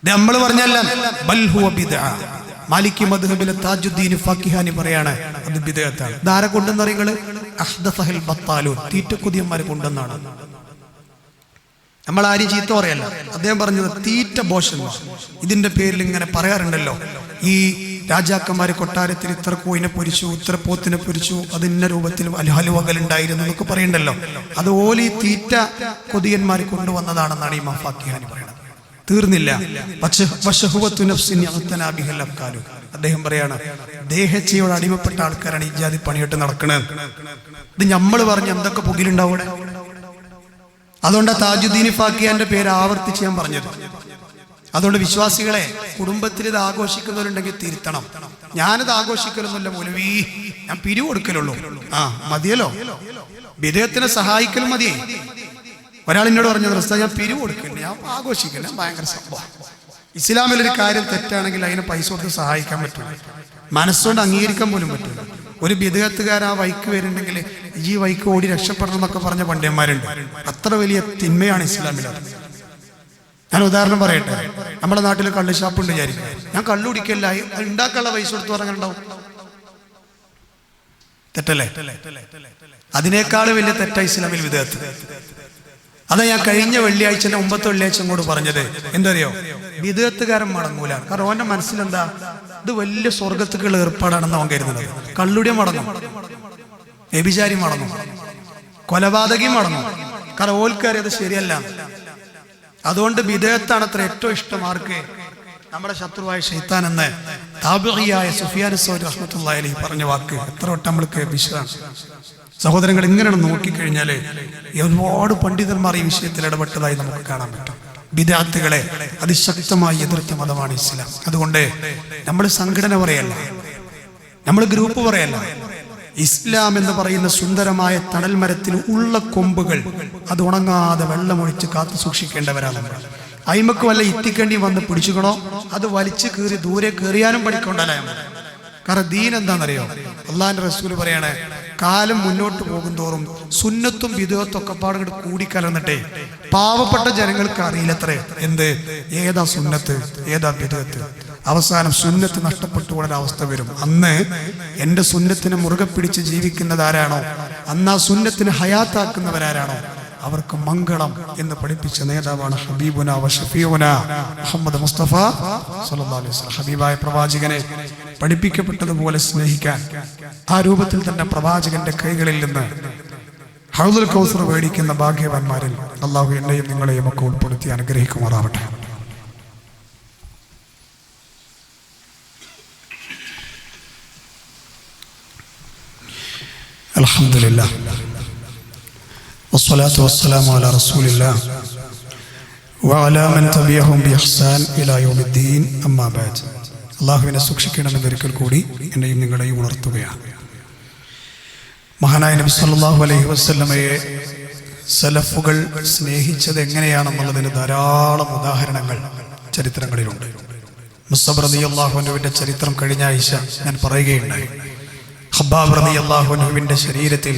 നമ്മൾ പറഞ്ഞല്ല. ബൽ ഹുവ ബിദ്അ. മാലിക്കി മദ്ഹബിലെ താജുദ്ദീൻ ഫഖിഹാനി പറയാണ് അത് ബിദ്അത്താണ്. ധാര കൊണ്ടെന്ന് പറയുന്നത് അഹ്ദസഹൽ ബത്താലൂൻ, തീറ്റക്കുതിയന്മാരെ കൊണ്ടെന്നാണ്. നമ്മൾ ആരും ചീത്ത പറയല്ല. അദ്ദേഹം പറഞ്ഞത് തീറ്റ ബോഷന്മാർ. ഇതിന്റെ പേരിൽ ഇങ്ങനെ പറയാറുണ്ടല്ലോ, ഈ രാജാക്കന്മാരെ കൊട്ടാരത്തിൽ ഇത്ര കോയിനെ പൊരിച്ചു, ഇത്ര പോത്തിനെ പൊരിച്ചു, അത് ഇന്ന രൂപത്തിൽ ഹലുവകൾ ഉണ്ടായിരുന്നു എന്നൊക്കെ പറയണ്ടല്ലോ. അതുപോലെ ഈ തീറ്റ കൊതിയന്മാരെ കൊണ്ടുവന്നതാണെന്നാണ് ഈ ഫഖിഹാനി പറയുന്നത്. തീർന്നില്ല. അദ്ദേഹം പറയാണ് ദേഹച്ചയോട് അടിമപ്പെട്ട ആൾക്കാരാണ് ഈ ജാതി പണിയിട്ട് നടക്കുന്നത്. ഇത് നമ്മൾ പറഞ്ഞ് എന്തൊക്കെ പുകിലുണ്ടാവും. അതുകൊണ്ട് താജുദ്ദീൻ ഫഖിഹാന്റെ പേര് ആവർത്തിച്ച് ഞാൻ പറഞ്ഞത്. അതുകൊണ്ട് വിശ്വാസികളെ, കുടുംബത്തിൽ ഇത് ആഘോഷിക്കുന്നവരുണ്ടെങ്കിൽ തിരുത്തണം. ഞാനിത് ആഘോഷിക്കലൊന്നുമില്ല മൗലവി, ഞാൻ പിരിവ് കൊടുക്കലുള്ളൂ. മതിയല്ലോ, വിദേഹത്തിനെ സഹായിക്കലും മതിയേ. ഒരാൾ എന്നോട് പറഞ്ഞത് റസ്ത ഞാൻ പിരിവ് കൊടുക്കില്ല, ഞാൻ ആഘോഷിക്കില്ല, ഭയങ്കര സംഭവം. ഇസ്ലാമിലൊരു കാര്യം തെറ്റാണെങ്കിൽ അതിനെ പൈസ കൊടുത്ത് സഹായിക്കാൻ പറ്റില്ല, മനസ്സുകൊണ്ട് അംഗീകരിക്കാൻ പോലും പറ്റില്ല. ഒരു ബിദ്അത്തുകാർ ആ വൈക്ക് വരുന്നുണ്ടെങ്കിൽ ഈ വൈക്ക് ഓടി രക്ഷപ്പെടണം എന്നൊക്കെ പറഞ്ഞ പണ്ഡിതന്മാരുണ്ട്. അത്ര വലിയ തിന്മയാണ് ഇസ്ലാമിൽ. ഞാൻ ഉദാഹരണം പറയട്ടെ. നമ്മുടെ നാട്ടിൽ കള്ള് ഷാപ്പുണ്ട് വിചാരിക്കും. ഞാൻ കള്ളു കുടിക്കല്ല, ഉണ്ടാക്കാനുള്ള പൈസ കൊടുത്ത് പറഞ്ഞിട്ടുണ്ടാവും. തെറ്റല്ലേ? അതിനേക്കാൾ വലിയ തെറ്റ ഇസ്ലാമിൽ ബിദ്അത്ത്. അതാ ഞാൻ കഴിഞ്ഞ വെള്ളിയാഴ്ച മുമ്പത്തെ വെള്ളിയാഴ്ച അങ്ങോട്ട് പറഞ്ഞത്. എന്തറിയോ, ബിദ്അത്തുകാരൻ മടങ്ങൂല. കാരണം ഓന്റെ മനസ്സിലെന്താ, ഇത് വലിയ സ്വർഗത്തുക്കുള്ള ഏർപ്പാടാണെന്ന് അവൻ കരുതുന്നത്. കള്ളുടിയ മടങ്ങും, വ്യഭിചാരി മടങ്ങും, കൊലപാതകി മടങ്ങും. കാരണം ഓൽക്കറിയത് ശരിയല്ല. അതുകൊണ്ട് ബിദ്അത്താണ് അത്ര ഏറ്റവും ഇഷ്ടം ആർക്ക്? നമ്മുടെ ശത്രുവായ ശൈത്താൻ എന്ന് താബിഈയായ സുഫിയാൻ സൗരി റഹ്മത്തുള്ളാഹി അലൈഹി പറഞ്ഞ വാക്ക് എത്ര വട്ടം നമ്മൾക്ക് വിശ്വാസം. സഹോദരങ്ങൾ, ഇങ്ങനെയാണ് നോക്കിക്കഴിഞ്ഞാൽ ഒരുപാട് പണ്ഡിതന്മാർ ഈ വിഷയത്തിൽ ഇടപെട്ടതായി നമുക്ക് കാണാൻ പറ്റും. ബിദ്അത്തുകളെ അതിശക്തമായി എതിർത്ത മതമാണ് ഇസ്ലാം. അതുകൊണ്ട് നമ്മൾ സംഘടന പറയല്ല, നമ്മൾ ഗ്രൂപ്പ് പറയല്ല. ഇസ്ലാം എന്ന് പറയുന്ന സുന്ദരമായ തണൽ മരത്തിന് ഉള്ള കൊമ്പുകൾ അത് ഉണങ്ങാതെ വെള്ളമൊഴിച്ച് കാത്തു സൂക്ഷിക്കേണ്ടവരാണ് നമ്മൾ. അയിമക്ക് വല്ല ഇത്തിക്കണ്ടി വന്ന് പിടിച്ചുക്കണോ, അത് വലിച്ചു കീറി ദൂരെ കയറിയാനും പഠിക്കൊണ്ടല്ലേ. കാരണം ദീൻ എന്താണെന്നറിയോ, അള്ളാഹിന്റെ റസൂൽ പറയാണ്, കാലം മുന്നോട്ട് പോകും തോറും സുന്നത്തും ബിദ്അത്തും ഒക്കെ പാടുകൾ കൂടിക്കലർന്നിട്ടേ പാവപ്പെട്ട ജനങ്ങൾക്ക് അറിയില്ലത്രേ എന്ത്, ഏതാ സുന്നത്ത് ഏതാ ബിദ്അത്ത്. അവസാനം സുന്നത്ത് നഷ്ടപ്പെട്ടു പോകുന്ന അവസ്ഥ വരും. അന്ന് എൻ്റെ സുന്നത്തിനെ മുറുകെ പിടിച്ച് ജീവിക്കുന്നതാരാണോ, അന്ന് ആ സുന്നത്തിനെ ഹയാത്താക്കുന്നവരാരാണോ അവർക്ക് മംഗളം എന്ന് പഠിപ്പിച്ച നേതാവാണ് ഹബീബുന വ ഷഫീഉന മുഹമ്മദ് മുസ്തഫ സല്ലല്ലാഹു അലൈഹി വസല്ലം. ഹബീബായ പ്രവാചകനെ പഠിപ്പിക്കപ്പെട്ടതുപോലെ സ്നേഹിക്കാൻ, ആ രൂപത്തിൽ തന്നെ പ്രവാചകന്റെ കൈകളിൽ നിന്ന് ഹൗദുൽ കൗസർ മേടിക്കുന്ന ഭാഗ്യവാന്മാരിൽ അള്ളാഹു എന്നെയും നിങ്ങളെയും ഒക്കെ ഉൾപ്പെടുത്തി അനുഗ്രഹിക്കുമാറാവട്ടെ. അൽഹംദുലില്ലാഹ് വസ്സലാത്തു വസ്സലാമു അലാ റസൂലില്ലാഹ് വഅലാ മൻ തബിഅഹും ബിഇഹ്സാൻ ഇലാ യൗമിദ്ദീൻ. അമ്മാ ബഅദ്. അല്ലാഹുവിനെ സൂക്ഷിക്കണമെന്ന് ഒരിക്കൽ കൂടി എന്നെയും നിങ്ങളെയും ഉണർത്തുകയാണ്. മഹാനായ നബി സല്ലല്ലാഹു അലൈഹി വസല്ലമയെ സലഫുകൾ സ്നേഹിച്ചത് എങ്ങനെയാണെന്നുള്ളതിന് ധാരാളം ഉദാഹരണങ്ങൾ ചരിത്രങ്ങളിലുണ്ട്. മുസ്അബ് റളിയല്ലാഹു അൻഹുവിന്റെ ചരിത്രം കഴിഞ്ഞ ആഴ്ച ഞാൻ പറയുകയുണ്ടായി. ഖബ്ബാബ് റളിയല്ലാഹു അൻഹുവിന്റെ ശരീരത്തിൽ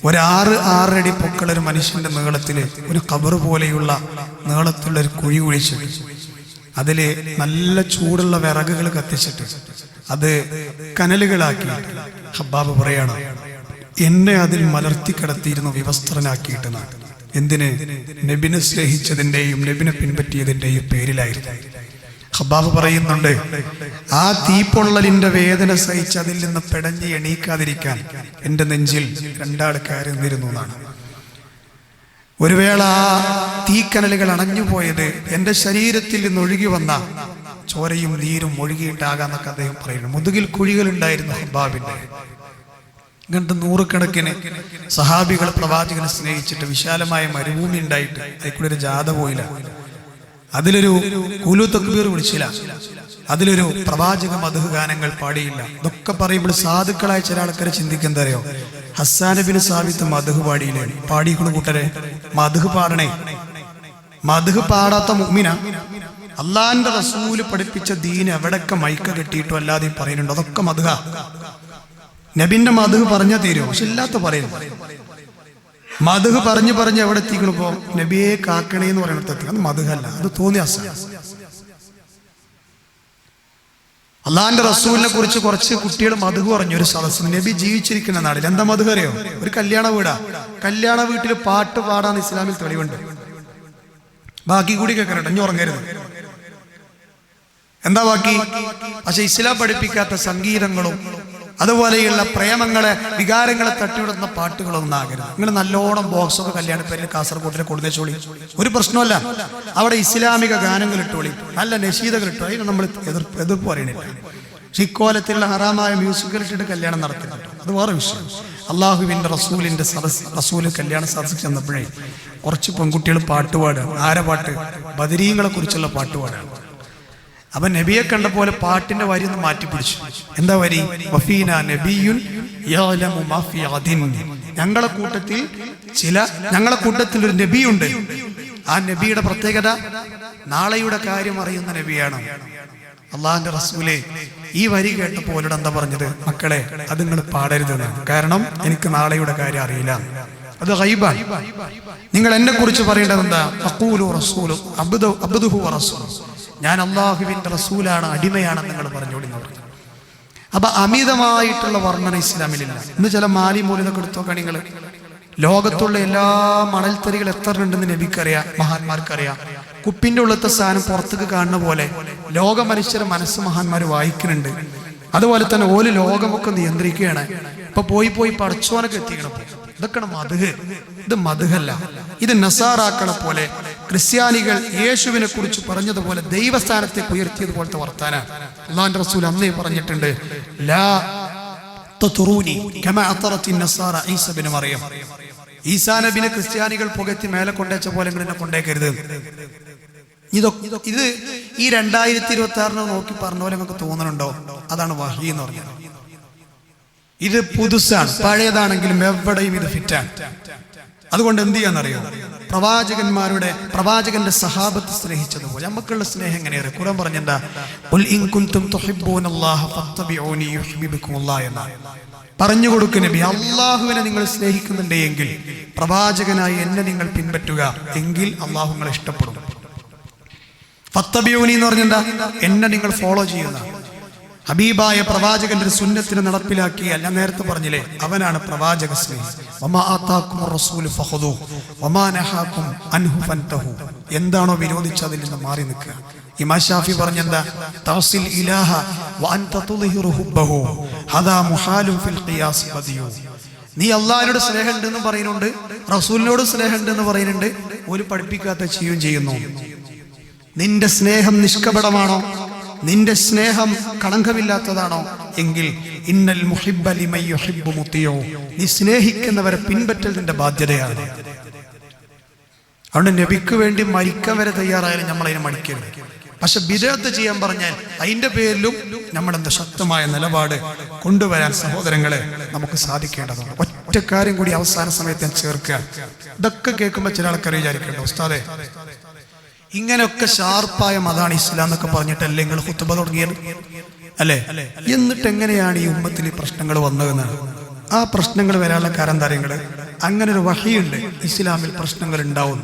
ഒരു 6 അടി പൊക്കളൊരു മനുഷ്യന്റെ നീളത്തിൽ ഒരു ഖബർ പോലെയുള്ള നീളത്തിലുള്ള ഒരു കുഴി കുഴിച്ചിട്ട് അതില് നല്ല ചൂടുള്ള വിറകുകൾ കത്തിച്ചിട്ട് അത് കനലുകളാക്കി ഖബ്ബാബ് പറയാണ്, എന്നെ അതിൽ മലർത്തി കിടത്തിയിരുന്നു വിവസ്ത്രനാക്കിയിട്ട്. എന്തിന്? നബിനെ സ്നേഹിച്ചതിൻ്റെയും നബിനെ പിൻപറ്റിയതിൻ്റെയും പേരിലായിരുന്നു. ഖബ്ബാബ് പറയുന്നുണ്ട്, ആ തീപ്പൊള്ളലിന്റെ വേദന സഹിച്ച് അതിൽ നിന്ന് പെടഞ്ഞ് എണീക്കാതിരിക്കാൻ എൻ്റെ നെഞ്ചിൽ 2 ആൾ കയറി നിന്നിരുന്നു എന്നാണ്. ഒരു വേള ആ തീക്കനലുകൾ അണഞ്ഞുപോയത് എൻ്റെ ശരീരത്തിൽ നിന്ന് ഒഴുകി വന്ന ചോരയും നീരും ഒഴുകിയിട്ടാകാന്നൊക്കെ അദ്ദേഹം പറയുന്നു. മുതുകിൽ കുഴികൾ ഉണ്ടായിരുന്നു ഖബ്ബാബിന്റെ. ഇങ്ങനത്തെ 100 കണക്കിന് സഹാബികൾ പ്രവാചകനെ സ്നേഹിച്ചിട്ട് വിശാലമായ മരുഭൂമി ഉണ്ടായിട്ട് അതിൽക്കൂടെ ഒരു ജാഥ പോയില്ല, അതിലൊരു കുലു തക്ബീർ വിളിച്ചില്ല. അതിലൊരു പ്രവാചക മദ്ഹ് ഗാനങ്ങൾ പാടിയില്ല. ഇതൊക്കെ പറയുമ്പോൾ സാധുക്കളായ ചില ആൾക്കാരെ ചിന്തിക്കുന്നത് അറിയോ, ഹസ്സാൻ ബിൻ സാബിത്ത് മദ്ഹ് പാടിയില്ലേ? പാടിക്കണു കൂട്ടരെ, മദ്ഹ് പാടണേ. മദ്ഹ് പാടാത്ത മുഅ്മിന? അള്ളാഹിന്റെ റസൂല് പഠിപ്പിച്ച ദീൻ എവിടൊക്കെ മൈക്ക കെട്ടിയിട്ടും അല്ലാതെയും പറയുന്നുണ്ട്. അതൊക്കെ മദ്ഹ. നബിന്റെ മദ്ഹ് പറഞ്ഞാൽ തീരുമോ? പക്ഷെ ഇല്ലാത്ത പറയുന്നു. മദ്ഹ് പറഞ്ഞ് എവിടെ എത്തിക്കണിപ്പോ നബിയെ കാക്കണേ എന്ന് പറയുന്നത് എത്തി. അത് മദ്ഹല്ല, അത് തോന്നിയ അസ. അള്ളാഹിന്റെ റസൂലിനെ കുറിച്ച് കുറച്ച് കുട്ടികൾ മദ്ഹ് പറഞ്ഞു ഒരു സദസ്സിൽ. നബി ജീവിച്ചിരിക്കുന്ന നാടിൽ എന്താ മദ്ഹ് അറിയോ? ഒരു കല്യാണ വീടാ. കല്യാണ വീട്ടിൽ പാട്ട് പാടാൻ ഇസ്ലാമിൽ തെളിവുണ്ട്. ബാക്കി കൂടി കേൾക്കട്ടെ, ഇനി ഉറങ്ങരുത്. എന്താ ബാക്കി? പക്ഷെ ഇസ്ലാം പഠിപ്പിക്കാത്ത സംഗീതങ്ങളും അതുപോലെയുള്ള പ്രേമങ്ങളെ വികാരങ്ങളെ തട്ടിവിടുന്ന പാട്ടുകളൊന്നും ആകരുത്. നിങ്ങൾ നല്ലോണം ബോക്സൊക്കെ കല്യാണപ്പേരിൽ കാസർഗോട്ടിലെ കൊടുന്നേച്ചോളി, ഒരു പ്രശ്നമല്ല. അവിടെ ഇസ്ലാമിക ഗാനങ്ങൾ ഇട്ടോളി, നല്ല നശീദകൾ ഇട്ടു, അതിന് നമ്മൾ എതിർപ്പ് പറയണില്ല. പക്ഷെ ഇക്കോലത്തിലുള്ള ഹറാമായ മ്യൂസിക്കൽ ഇട്ടിട്ട് കല്യാണം നടത്തുന്നുണ്ട്, അത് വേറെ വിഷയം. അള്ളാഹുവിന്റെ റസൂലിന്റെ റസൂല് കല്യാണ സദസ്സിൽ ചെന്നപ്പോഴേ കുറച്ച് പെൺകുട്ടികൾ പാട്ടുപാടുക. ആരെ പാട്ട്? ബദരീങ്ങളെ കുറിച്ചുള്ള പാട്ടുപാടാണ്. അപ്പൊ നബിയെ കണ്ട പോലെ പാട്ടിന്റെ വരി ഒന്ന് മാറ്റിപ്പിടിച്ചു. എന്താ വരി? വഫീന നബിയുൻ യഅലമു മാ ഫീ ഗദിൻ. ഞങ്ങളെ കൂട്ടത്തിൽ ഒരു നബിയുണ്ട്. ആ നബിയുടെ പ്രത്യേകത നാളെയുടെ കാര്യം അറിയുന്ന നബിയാണ്. അള്ളാഹിന്റെ റസൂലേ ഈ വരി കേട്ടപ്പോൾ എന്താ പറഞ്ഞത്? മക്കളെ, അത് നിങ്ങൾ പാടരുതെന്നാണ്. കാരണം എനിക്ക് നാളെയുടെ കാര്യം അറിയില്ല, അത് ഗൈബാണ്. നിങ്ങൾ എന്നെ കുറിച്ച് പറയേണ്ടത് എന്താ? അഖൂലു റസൂലു അബ്ദുഹു വറസൂലു, ഞാൻ അള്ളാഹുവിന്റെ റസൂലാണ്, അടിമയാണെന്ന് നിങ്ങൾ പറഞ്ഞോളി എന്ന് പറഞ്ഞു. അപ്പൊ അമിതമായിട്ടുള്ള വർണ്ണന ഇസ്ലാമിലില്ല. ഇന്ന് ചില മാലി മൂലതൊക്കെ എടുത്തോക്കാണ് നിങ്ങൾ. ലോകത്തുള്ള എല്ലാ മണൽത്തരികൾ എത്ര ഉണ്ടെന്ന് നബിക്കറിയാം, മഹാന്മാർക്കറിയാം. കുപ്പിന്റെ ഉള്ളത്തെ സാധനം പുറത്തേക്ക് കാണുന്ന പോലെ ലോക മനുഷ്യരെ മനസ്സ് മഹാന്മാർ വായിക്കുന്നുണ്ട്. അതുപോലെ തന്നെ ഓല് ലോകമൊക്കെ നിയന്ത്രിക്കുകയാണ്. ഇപ്പൊ പോയി പടച്ചോനൊക്കെ എത്തിക്കണം. ഇതൊക്കെയാണ് മദ്ഹ്. ഇത് മദ്ഹല്ല, ഇത് നസാറാക്കളെ പോലെ ക്രിസ്ത്യാനികൾ യേശുവിനെ കുറിച്ച് പറഞ്ഞതുപോലെ ദൈവസ്ഥാനത്തെ ഉയർത്തിയതുപോലത്തെ വർത്താനാണ്. അല്ലാഹുവിന്റെ റസൂൽ അന്നേ പറഞ്ഞിട്ടുണ്ട്, ലാ തതുറൂനി കമാ അതറത്തി നസാറ ഈസ ഇബ്നു മറിയം. ഈസാ നബിനെ ക്രിസ്ത്യാനികൾ പുകഴ്ത്തി മേലെ കൊണ്ടേച്ച പോലെ എന്നെ കൊണ്ടേക്കരുത്. ഇത് ഈ 2026 നോക്കി പറഞ്ഞ പോലെ നിങ്ങൾക്ക് തോന്നുന്നുണ്ടോ? അതാണ് വഹി എന്ന് പറഞ്ഞത്. ഇത് പുതുസാണ്, പഴയതാണെങ്കിലും എവിടെയും ഇത് ഫിറ്റാണ്. അതുകൊണ്ട് എന്ത് ചെയ്യാന്നറിയോ? പ്രവാചകന്റെ സഹാബത്ത് സ്നേഹിച്ചതുപോലെ നമുക്കുള്ള സ്നേഹം എങ്ങനെയാണ്? ഖുർആൻ പറഞ്ഞെന്താ? ഖുൽ ഇൻ കുൻതും തുഹിബ്ബൂനല്ലാഹ ഫത്തബിഊനി യുഹിബ്ബുകുമുല്ലാഹ് എന്നാണ്. പറഞ്ഞു കൊടുക്കുക നബി, അള്ളാഹുവിനെ നിങ്ങൾ സ്നേഹിക്കുന്നുണ്ടെങ്കിൽ പ്രവാചകനായി എന്നെ നിങ്ങൾ പിൻപറ്റുക, എങ്കിൽ അള്ളാഹു നിങ്ങളെ ഇഷ്ടപ്പെടും. ഫത്തബിഊനി എന്ന് പറഞ്ഞെന്താ? എന്നെ നിങ്ങൾ ഫോളോ ചെയ്യുന്ന. ഹബീബായ പ്രവാചകന്റെ ഒരു സുന്നത്തിനെ നടപ്പിലാക്കിയ, ഞാൻ നേരത്തെ പറഞ്ഞില്ലേ, അവനാണ് പ്രവാചക സ്നേഹി. വമാ ആതാകുമുർ റസൂലു ഫഖുദൂ വമാ നഹാകും അൻഹു ഫൻതഹു. എന്താണോ വിരോധിച്ചത് അതിൽ നിന്ന് മാറി നിൽക്കുക. ഇമാം ഷാഫി പറഞ്ഞെന്താ? തഅസിൽ ഇലാഹ വഅൻത തുളിഹിറു ഹുബ്ബഹു ഹദാ മുഹാലുൻ ഫിൽ ഖിയാസ് ബദിയു. നീ അല്ലാഹുവിനോട് സ്നേഹം ഉണ്ടെന്ന് പറയുന്നുണ്ട്, റസൂലിനോട് സ്നേഹം ഉണ്ടെന്ന് പറയുന്നുണ്ട്, ഒരു പഠിപ്പിക്കാത്ത ചെയ്യുന്നു. നിന്റെ സ്നേഹം നിഷ്കപടമാണോ? നിന്റെ സ്നേഹം കളങ്കമില്ലാത്തതാണോ? എങ്കിൽ ഇന്നൽ മുഹിബ്ബ ലിമൻ യുഹിബ്ബു മുതിഉ. നീ സ്നേഹിക്കുന്നവരെ പിൻപറ്റൽ നിന്റെ ബാധ്യതയാണ്. അതുകൊണ്ട് നബിക്ക് വേണ്ടി മരിക്കാൻ വരെ തയ്യാറായാലും നമ്മളതിനെ മടിക്കരുത്. പക്ഷെ ബിദ്അത്ത് ചെയ്യാൻ പറഞ്ഞാൽ അതിന്റെ പേരിലും നമ്മളെന്താ ശക്തമായ നിലപാട് കൊണ്ടുവരാൻ സഹോദരങ്ങളെ നമുക്ക് സാധിക്കേണ്ടതുണ്ട്. ഒറ്റ കാര്യം കൂടി അവസാന സമയത്ത് ഞാൻ ചേർക്കുക. ഇതൊക്കെ കേൾക്കുമ്പോൾ ചില ആൾക്കാർ വിചാരിക്കേണ്ട, ഉസ്താദേ ഇങ്ങനെയൊക്കെ ഷാർപ്പായ മതാണ് ഇസ്ലാം എന്നൊക്കെ പറഞ്ഞിട്ടല്ലേ നിങ്ങൾ ഖുത്ബ തുടങ്ങിയത് അല്ലേ? എന്നിട്ട് എങ്ങനെയാണ് ഈ ഉമ്മത്തിൽ ഈ പ്രശ്നങ്ങൾ വന്നതെന്ന്? ആ പ്രശ്നങ്ങൾ വരാനുള്ള കാരണം കാര്യങ്ങൾ അങ്ങനെ ഒരു വഹിയുണ്ട്. ഇസ്ലാമിൽ പ്രശ്നങ്ങൾ ഉണ്ടാവും.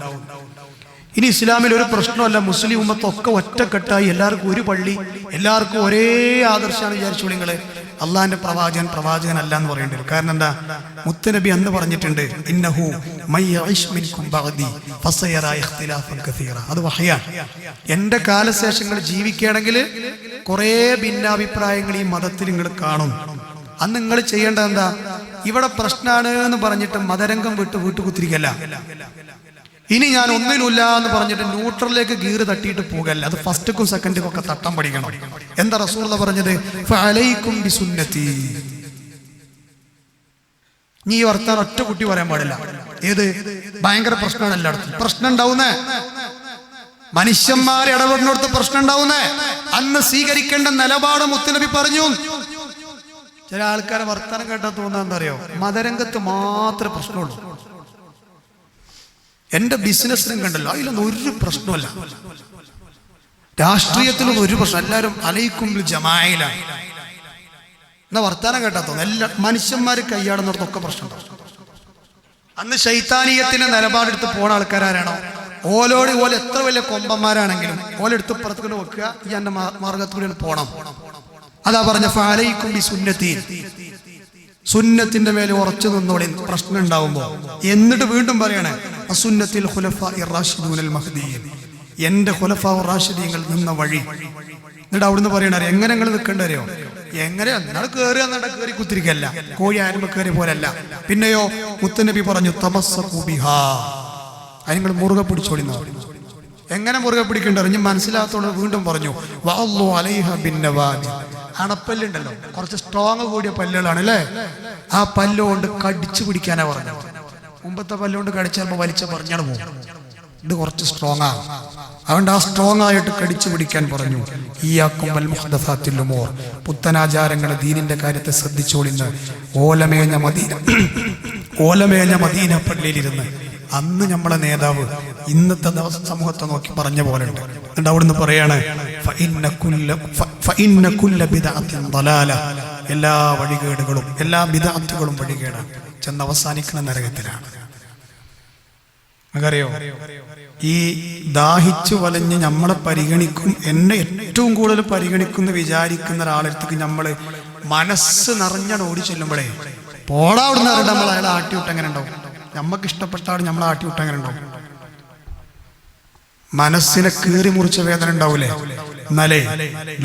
ഇനി ഇസ്ലാമിൽ ഒരു പ്രശ്നമല്ല, മുസ്ലിം ഉമ്മത്തൊക്കെ ഒറ്റക്കെട്ടായി എല്ലാവർക്കും ഒരു പള്ളി, എല്ലാവർക്കും ഒരേ ആദർശമാണ് വിചാരിച്ചോളൂ നിങ്ങള്. അള്ളാഹിന്റെ പ്രവാചകൻ അല്ല എന്ന് പറയേണ്ടി വരും. കാരണം എന്താ? മുത്തനബി അന്ന് പറഞ്ഞിട്ടുണ്ട്, ഇന്നഹു മയ്യഇശ് മിൻകും ബഅദി ഫസയറ ഇഖ്തിലാഫൻ കസീറ. അത് വഹയാണ്. എന്റെ കാലശേഷങ്ങൾ ജീവിക്കുകയാണെങ്കിൽ കുറെ ഭിന്നാഭിപ്രായങ്ങൾ ഈ മതത്തിൽ നിങ്ങൾ കാണും. അന്ന് നിങ്ങൾ ചെയ്യേണ്ടത് എന്താ? ഇവിടെ പ്രശ്നമാണ് എന്ന് പറഞ്ഞിട്ട് മതരംഗം വിട്ട് വീട്ടുകുത്തിരിക്കല്ല. ഇനി ഞാൻ ഒന്നിനുമില്ല എന്ന് പറഞ്ഞിട്ട് ന്യൂട്രലിലേക്ക് ഗീറ് തട്ടിയിട്ട് പോകല്ല. അത് ഫസ്റ്റുക്കും സെക്കൻഡും ഒക്കെ തട്ടാൻ പഠിക്കണം. എന്താ റസൂലുള്ളാഹി പറഞ്ഞത്? ഫഅലൈക്കും ബിസുന്നതി. നീ വർത്താൻ ഒറ്റ കുട്ടി പറയാൻ പാടില്ല. ഏത് ഭയങ്കര പ്രശ്നമാണ് എല്ലായിടത്തും പ്രശ്നം ഉണ്ടാവുന്നേ. മനുഷ്യന്മാരെ ഇടപെടുന്നിടത്ത് പ്രശ്നം ഉണ്ടാവുന്നേ. അന്ന് സ്വീകരിക്കേണ്ട നിലപാട് മുത്തുനബി പറഞ്ഞു. ചില ആൾക്കാരെ വർത്തമാനം കേട്ടാൽ തോന്നാൻ എന്താ അറിയോ, മതരംഗത്ത് മാത്രമേ പ്രശ്നമുള്ളൂ. എന്റെ ബിസിനസ് രംഗമുണ്ടല്ലോ, അതിലൊന്നും ഒരു പ്രശ്നമല്ല. രാഷ്ട്രീയത്തിലൊന്നും ഒരു പ്രശ്നം, എല്ലാവരും അലൈക്കും ജമായിലാണ്. എന്നാ വർത്തമാനം കേട്ടാ തോന്നുന്നു എല്ലാ മനുഷ്യന്മാർ കൈയാടുന്നിടത്തൊക്കെ പ്രശ്നം. അന്ന് ശൈത്താനീയത്തിന്റെ നിലപാടെടുത്ത് പോണ ആൾക്കാരാണോ, ഓലോട് ഓല എത്ര വലിയ കൊമ്പന്മാരാണെങ്കിലും ഓലെടുത്ത് പുറത്തുകൊണ്ട് വെക്കുക, ഈ എന്റെ മാർഗത്തിലൂടെ പോണം. അതാ പറഞ്ഞ ഫഅലൈക്കും ബിസുന്നതി, സുന്നത്തിന്റെ മേലെ ഉറച്ചു നിന്നോളി പ്രശ്നം ഉണ്ടാവുമ്പോ. എന്നിട്ട് വീണ്ടും പറയണേ അസുന്നത്തിൽ ഖുലഫാഇർ റാഷിദൂനൽ മഹ്ദിയീൻ, എന്റെ ഖുലഫാഉർ റാഷിദീങ്ങൾ നിന്ന വഴി. എന്നിട്ട് അവിടുന്ന് പറയണ എങ്ങനെ നിങ്ങൾ നിൽക്കേണ്ടറിയോ, എങ്ങനെ നിങ്ങൾ കയറി കുത്തിരിക്കല്ല, കോഴി ആരുമ്പോ കയറി പോലല്ല. പിന്നെയോ മുത്തുനബി പറഞ്ഞു തമസ്സഖു ബിഹാ, അത് നിങ്ങൾ മുറുകെ പിടിച്ചോളിന്ന. എങ്ങനെ മുറുകെ പിടിക്കേണ്ടത് ഇനി മനസ്സിലാത്തോട് വീണ്ടും പറഞ്ഞു വഅല്ലു അലൈഹ ബിന്നവാദി, അണപ്പല്ലുണ്ടല്ലോ, കുറച്ച് സ്ട്രോങ് കൂടിയ പല്ലുകളാണ് അല്ലേ, ആ പല്ലുകൊണ്ട് കടിച്ചു പിടിക്കാനാ പറഞ്ഞു. മുമ്പത്തെ പല്ലുകൊണ്ട് കടിച്ചാൽ വലിച്ച പറഞ്ഞാണ് പോകും, ഇത് കുറച്ച് സ്ട്രോങ് ആണ്, അതുകൊണ്ട് ആ സ്ട്രോങ് ആയിട്ട് കടിച്ചു പിടിക്കാൻ പറഞ്ഞു. ഈയാക്കും വൽ മുഹ്ദസാത്തിൽ ഉമൂർ, പുത്തനാചാരങ്ങൾ ദീനിന്റെ കാര്യത്തെ ശ്രദ്ധിച്ചോളിന്ന്. ഓലമേഞ്ഞ മദീന പള്ളിയിലിരുന്ന് അന്ന് നമ്മളെ നേതാവ് ഇന്നത്തെ സമൂഹത്തെ നോക്കി പറഞ്ഞ പോലെ ഉണ്ട്. എന്നിട്ട് അവിടുന്ന് പറയാണ് എല്ലാ വഴികേടുകളും എല്ലാ ബിദഅത്തുകളും വഴികേടാണ്, ചെന്ന് അവസാനിക്കുന്ന നരകത്തിലാണ്. നമുക്കറിയോ, ഈ ദാഹിച്ചു വലഞ്ഞ് നമ്മളെ പരിഗണിക്കും, എന്നെ ഏറ്റവും കൂടുതൽ പരിഗണിക്കുന്ന വിചാരിക്കുന്ന ഒരാളെടുത്തേക്ക് നമ്മള് മനസ്സ് നിറഞ്ഞ ഓടി ചെല്ലുമ്പോഴേ പോടാ അവിടുന്ന് നമ്മൾ അയാളെ ആട്ടിവിട്ട് എങ്ങനെ ഉണ്ടാവും, നമ്മക്ക് ഇഷ്ടപ്പെട്ട ആൾ നമ്മളെ ആട്ടിവിട്ട് എങ്ങനെ ഉണ്ടാവും, മനസ്സിനെ കീറി മുറിച്ച വേദന ഉണ്ടാവൂലേ. എന്നാലേ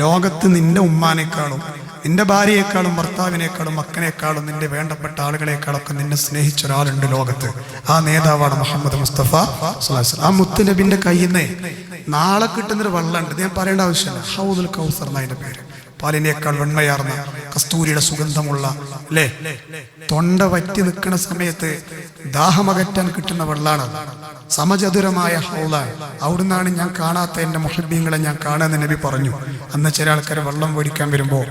ലോകത്ത് നിന്റെ ഉമ്മാനേക്കാളും നിന്റെ ഭാര്യയെക്കാളും ഭർത്താവിനേക്കാളും മക്കനേക്കാളും നിന്റെ വേണ്ടപ്പെട്ട ആളുകളെക്കാളൊക്കെ നിന്നെ സ്നേഹിച്ച ഒരാളുണ്ട് ലോകത്ത്, ആ നേതാവാണ് മുഹമ്മദ് മുസ്തഫ സ്വല്ലല്ലാഹു അലൈഹി വസല്ലം. ആ മുത്തുനബിന്റെ കയ്യിൽ നിന്ന് നാളെ കിട്ടുന്നൊരു വെള്ളമുണ്ട്, ഞാൻ പറയേണ്ട ആവശ്യമില്ല, ഹൗദുൽ കൗസർ എന്നതിന്റെ പേര്. പാലിനേക്കാൾ വെണ്മയാർന്ന കസ്തൂരിയുടെ സുഗന്ധമുള്ള അല്ലേ, തൊണ്ട വറ്റി നിൽക്കുന്ന സമയത്ത് ദാഹമകറ്റാൻ കിട്ടുന്ന വെള്ളാണ്, സമചതുരമായ ഹൗളാണ്. അവിടുന്നാണ് ഞാൻ കാണാത്ത എൻ്റെ മുഹബ്ബീങ്ങളെ ഞാൻ കാണാൻ നബി പറഞ്ഞു. അന്ന് ചില ആൾക്കാർ വെള്ളം മേടിക്കാൻ വരുമ്പോൾ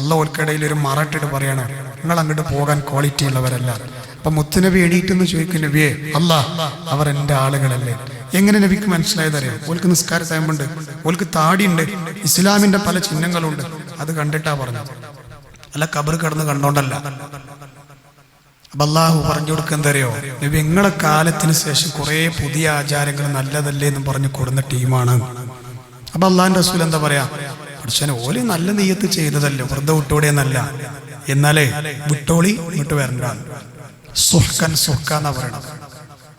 അള്ളാഹുൽക്കിടയിൽ ഒരു മറട്ടിട്ട് പറയണം, നിങ്ങൾ അങ്ങോട്ട് പോകാൻ ക്വാളിറ്റി ഉള്ളവരല്ല. അപ്പൊ മുത്തുനബി എണീറ്റെന്ന് ചോദിക്കും, നബിയെ അല്ലാ അവർ എൻ്റെ ആളുകളല്ലേ. എങ്ങനെ നബിക്ക് മനസ്സിലായതറിയാം, ഓൽക്ക് നിസ്കാര ടൈമുണ്ട്, ഓൽക്ക് താടിയുണ്ട്, ഇസ്ലാമിന്റെ പല ചിഹ്നങ്ങളുണ്ട്, അത് കണ്ടിട്ടാ പറഞ്ഞു, അല്ല കബർ കടന്ന് കണ്ടോണ്ടല്ല. അപ്പൊ അള്ളാഹു പറഞ്ഞു കൊടുക്കുക എന്തറിയോ, നബി നിങ്ങളെ കാലത്തിന് ശേഷം കുറെ പുതിയ ആചാരങ്ങൾ നല്ലതല്ലേ എന്ന് പറഞ്ഞു കൊടുന്ന ടീമാണ്. അപ്പൊ അള്ളാഹിന്റെ റസൂൽ എന്താ പറയാ, പക്ഷേ ഓല് നല്ല നെയ്യത്ത് ചെയ്തതല്ലോ, വെറുതെ വിട്ടോടെ എന്നല്ല, എന്നാലേ വിട്ടോളി ഇങ്ങോട്ട് വരണ്ട, സുഹ്കൻ സുഹ്കാന്നാ പറയണം.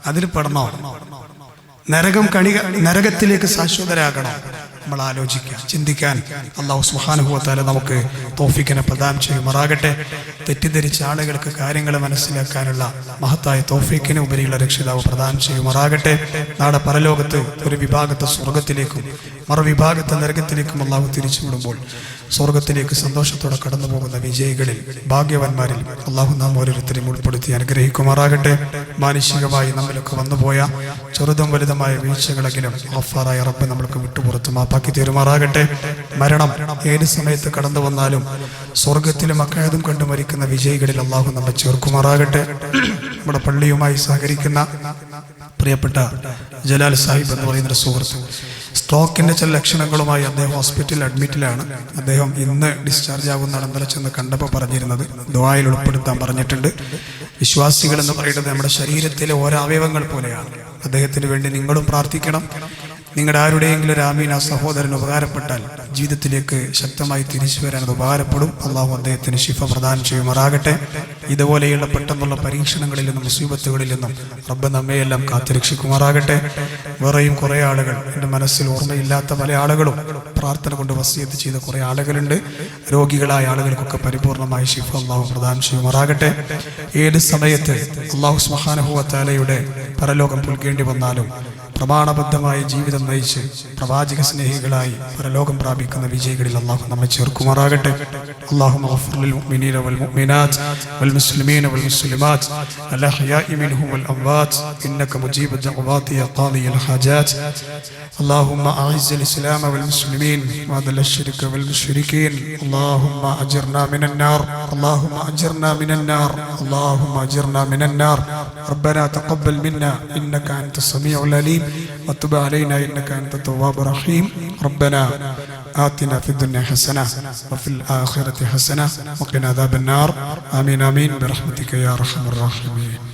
അതിൽ പെടണോ, നരകത്തിലേക്ക് ശാശ്വതരാകണം. നമ്മൾ ആലോചിക്കുക, ചിന്തിക്കാൻ അല്ലാഹു സുബ്ഹാനഹു വ തആല നമുക്ക് തൗഫീഖിനെ പ്രദാനം ചെയ്യുമാറാകട്ടെ. തെറ്റിദ്ധരിച്ച ആളുകൾക്ക് കാര്യങ്ങൾ മനസ്സിലാക്കാനുള്ള മഹത്തായ തൗഫീഖിന് ഉപരിയുള്ള രക്ഷിതാവ് പ്രദാനം ചെയ്യുമാറാകട്ടെ. നാളെ പരലോകത്ത് ഒരു വിഭാഗത്തെ സ്വർഗത്തിലേക്കും മറുവിഭാഗത്തെ നരകത്തിലേക്കും അല്ലാഹു തിരിച്ചുവിടുമ്പോൾ സ്വർഗത്തിലേക്ക് സന്തോഷത്തോടെ കടന്നു പോകുന്ന വിജയികളിൽ ഭാഗ്യവാന്മാരിൽ അല്ലാഹു നാം ഓരോരുത്തരെയും ഉൾപ്പെടുത്തി അനുഗ്രഹിക്കുമാറാകട്ടെ. മാനുഷികമായി നമ്മിലൊക്കെ വന്നുപോയ ചെറുതും വലുതുമായ വീഴ്ചകളെങ്കിലും ഗഫാറായ റബ്ബ് നമ്മൾക്ക് വിട്ടുപുറത്ത് മാപ്പാക്കി തീരുമാറാകട്ടെ. മരണം ഏത് സമയത്ത് കടന്നു വന്നാലും സ്വർഗത്തിലും അക്കായതും കണ്ടു മരിക്കുന്ന വിജയികളിൽ അല്ലാഹു നമ്മെ ചേർക്കുമാറാകട്ടെ. നമ്മുടെ പള്ളിയുമായി സഹകരിക്കുന്ന പ്രിയപ്പെട്ട ജലാൽ സാഹിബ് എന്ന് പറയുന്ന സുഹൃത്ത്, സ്ട്രോക്കിന്റെ ചില ലക്ഷണങ്ങളുമായി അദ്ദേഹം ഹോസ്പിറ്റലിൽ അഡ്മിറ്റിലാണ്. അദ്ദേഹം ഇന്ന് ഡിസ്ചാർജ് ആകുന്ന ഇന്നലെ ചെന്ന് കണ്ടപ്പോൾ പറഞ്ഞിരുന്നത് ദുആയിൽ ഉൾപ്പെടുത്താൻ പറഞ്ഞിട്ടുണ്ട്. വിശ്വാസികൾ എന്ന് പറയുന്നത് നമ്മുടെ ശരീരത്തിലെ ഓരോ അവയവങ്ങൾ പോലെയാണ്. അദ്ദേഹത്തിന് വേണ്ടി നിങ്ങളും പ്രാർത്ഥിക്കണം. നിങ്ങളുടെ ആരുടെയെങ്കിലും ഒരു ആമീൻ ആ സഹോദരന് ഉപകാരപ്പെട്ടാൽ ജീവിതത്തിലേക്ക് ശക്തമായി തിരിച്ചു വരാൻ അത് ഉപകാരപ്പെടും. അള്ളാഹു അദ്ദേഹത്തിന് ശിഫ പ്രദാനം ചെയ്യുമാറാകട്ടെ. ഇതുപോലെയുള്ള പെട്ടെന്നുള്ള പരീക്ഷണങ്ങളിൽ നിന്നും മുസീബത്തുകളിൽ നിന്നും റബ്ബ് നമ്മയെല്ലാം കാത്തുരക്ഷിക്കുമാറാകട്ടെ. വേറെയും കുറേ ആളുകൾ, എൻ്റെ മനസ്സിൽ ഓർമ്മയില്ലാത്ത പല ആളുകളും പ്രാർത്ഥന കൊണ്ട് വസിയത്ത് ചെയ്ത കുറേ ആളുകളുണ്ട്. രോഗികളായ ആളുകൾക്കൊക്കെ പരിപൂർണമായ ശിഫ അള്ളാഹു പ്രദാനം ചെയ്യുമാറാകട്ടെ. ഏത് സമയത്ത് അള്ളാഹു സുബ്ഹാനഹു വ തആലയുടെ പരലോകം പുൽകേണ്ടി വന്നാലും പ്രമാണബദ്ധമായ ജീവിതം നയിച്ച് പ്രവാചക സ്നേഹികളായി പരലോകം പ്രാപിക്കുന്ന വിജയികളിൽ അല്ലാഹു നമ്മെ ചേർക്കുമാറാകട്ടെ. അല്ലാഹുമ്മ ഗഫിർ ലിൽ മുഅ്മിനീന വൽ മുഅ്മിനാത്ത് വൽ മുസ്ലിമീന വൽ മുസ്ലിമാത്ത് അൽ അഹ്യാഇ മിൻഹും വൽ അംവാത്ത് ഇന്നക മുജീബു ദഅവാതി യാ ഖാദിയൽ ഹാജാത്ത്. اللهم أعز الإسلام والمسلمين وأذل الشرك والمشركين. اللهم أجرنا من النار. اللهم أجرنا من النار. اللهم أجرنا من النار. ربنا تقبل منا إنك أنت السميع العليم وتب علينا إنك أنت التواب الرحيم. ربنا آتنا في الدنيا حسنة وفي الآخرة حسنة وقنا عذاب النار. آمين آمين برحمتك يا أرحم الراحمين.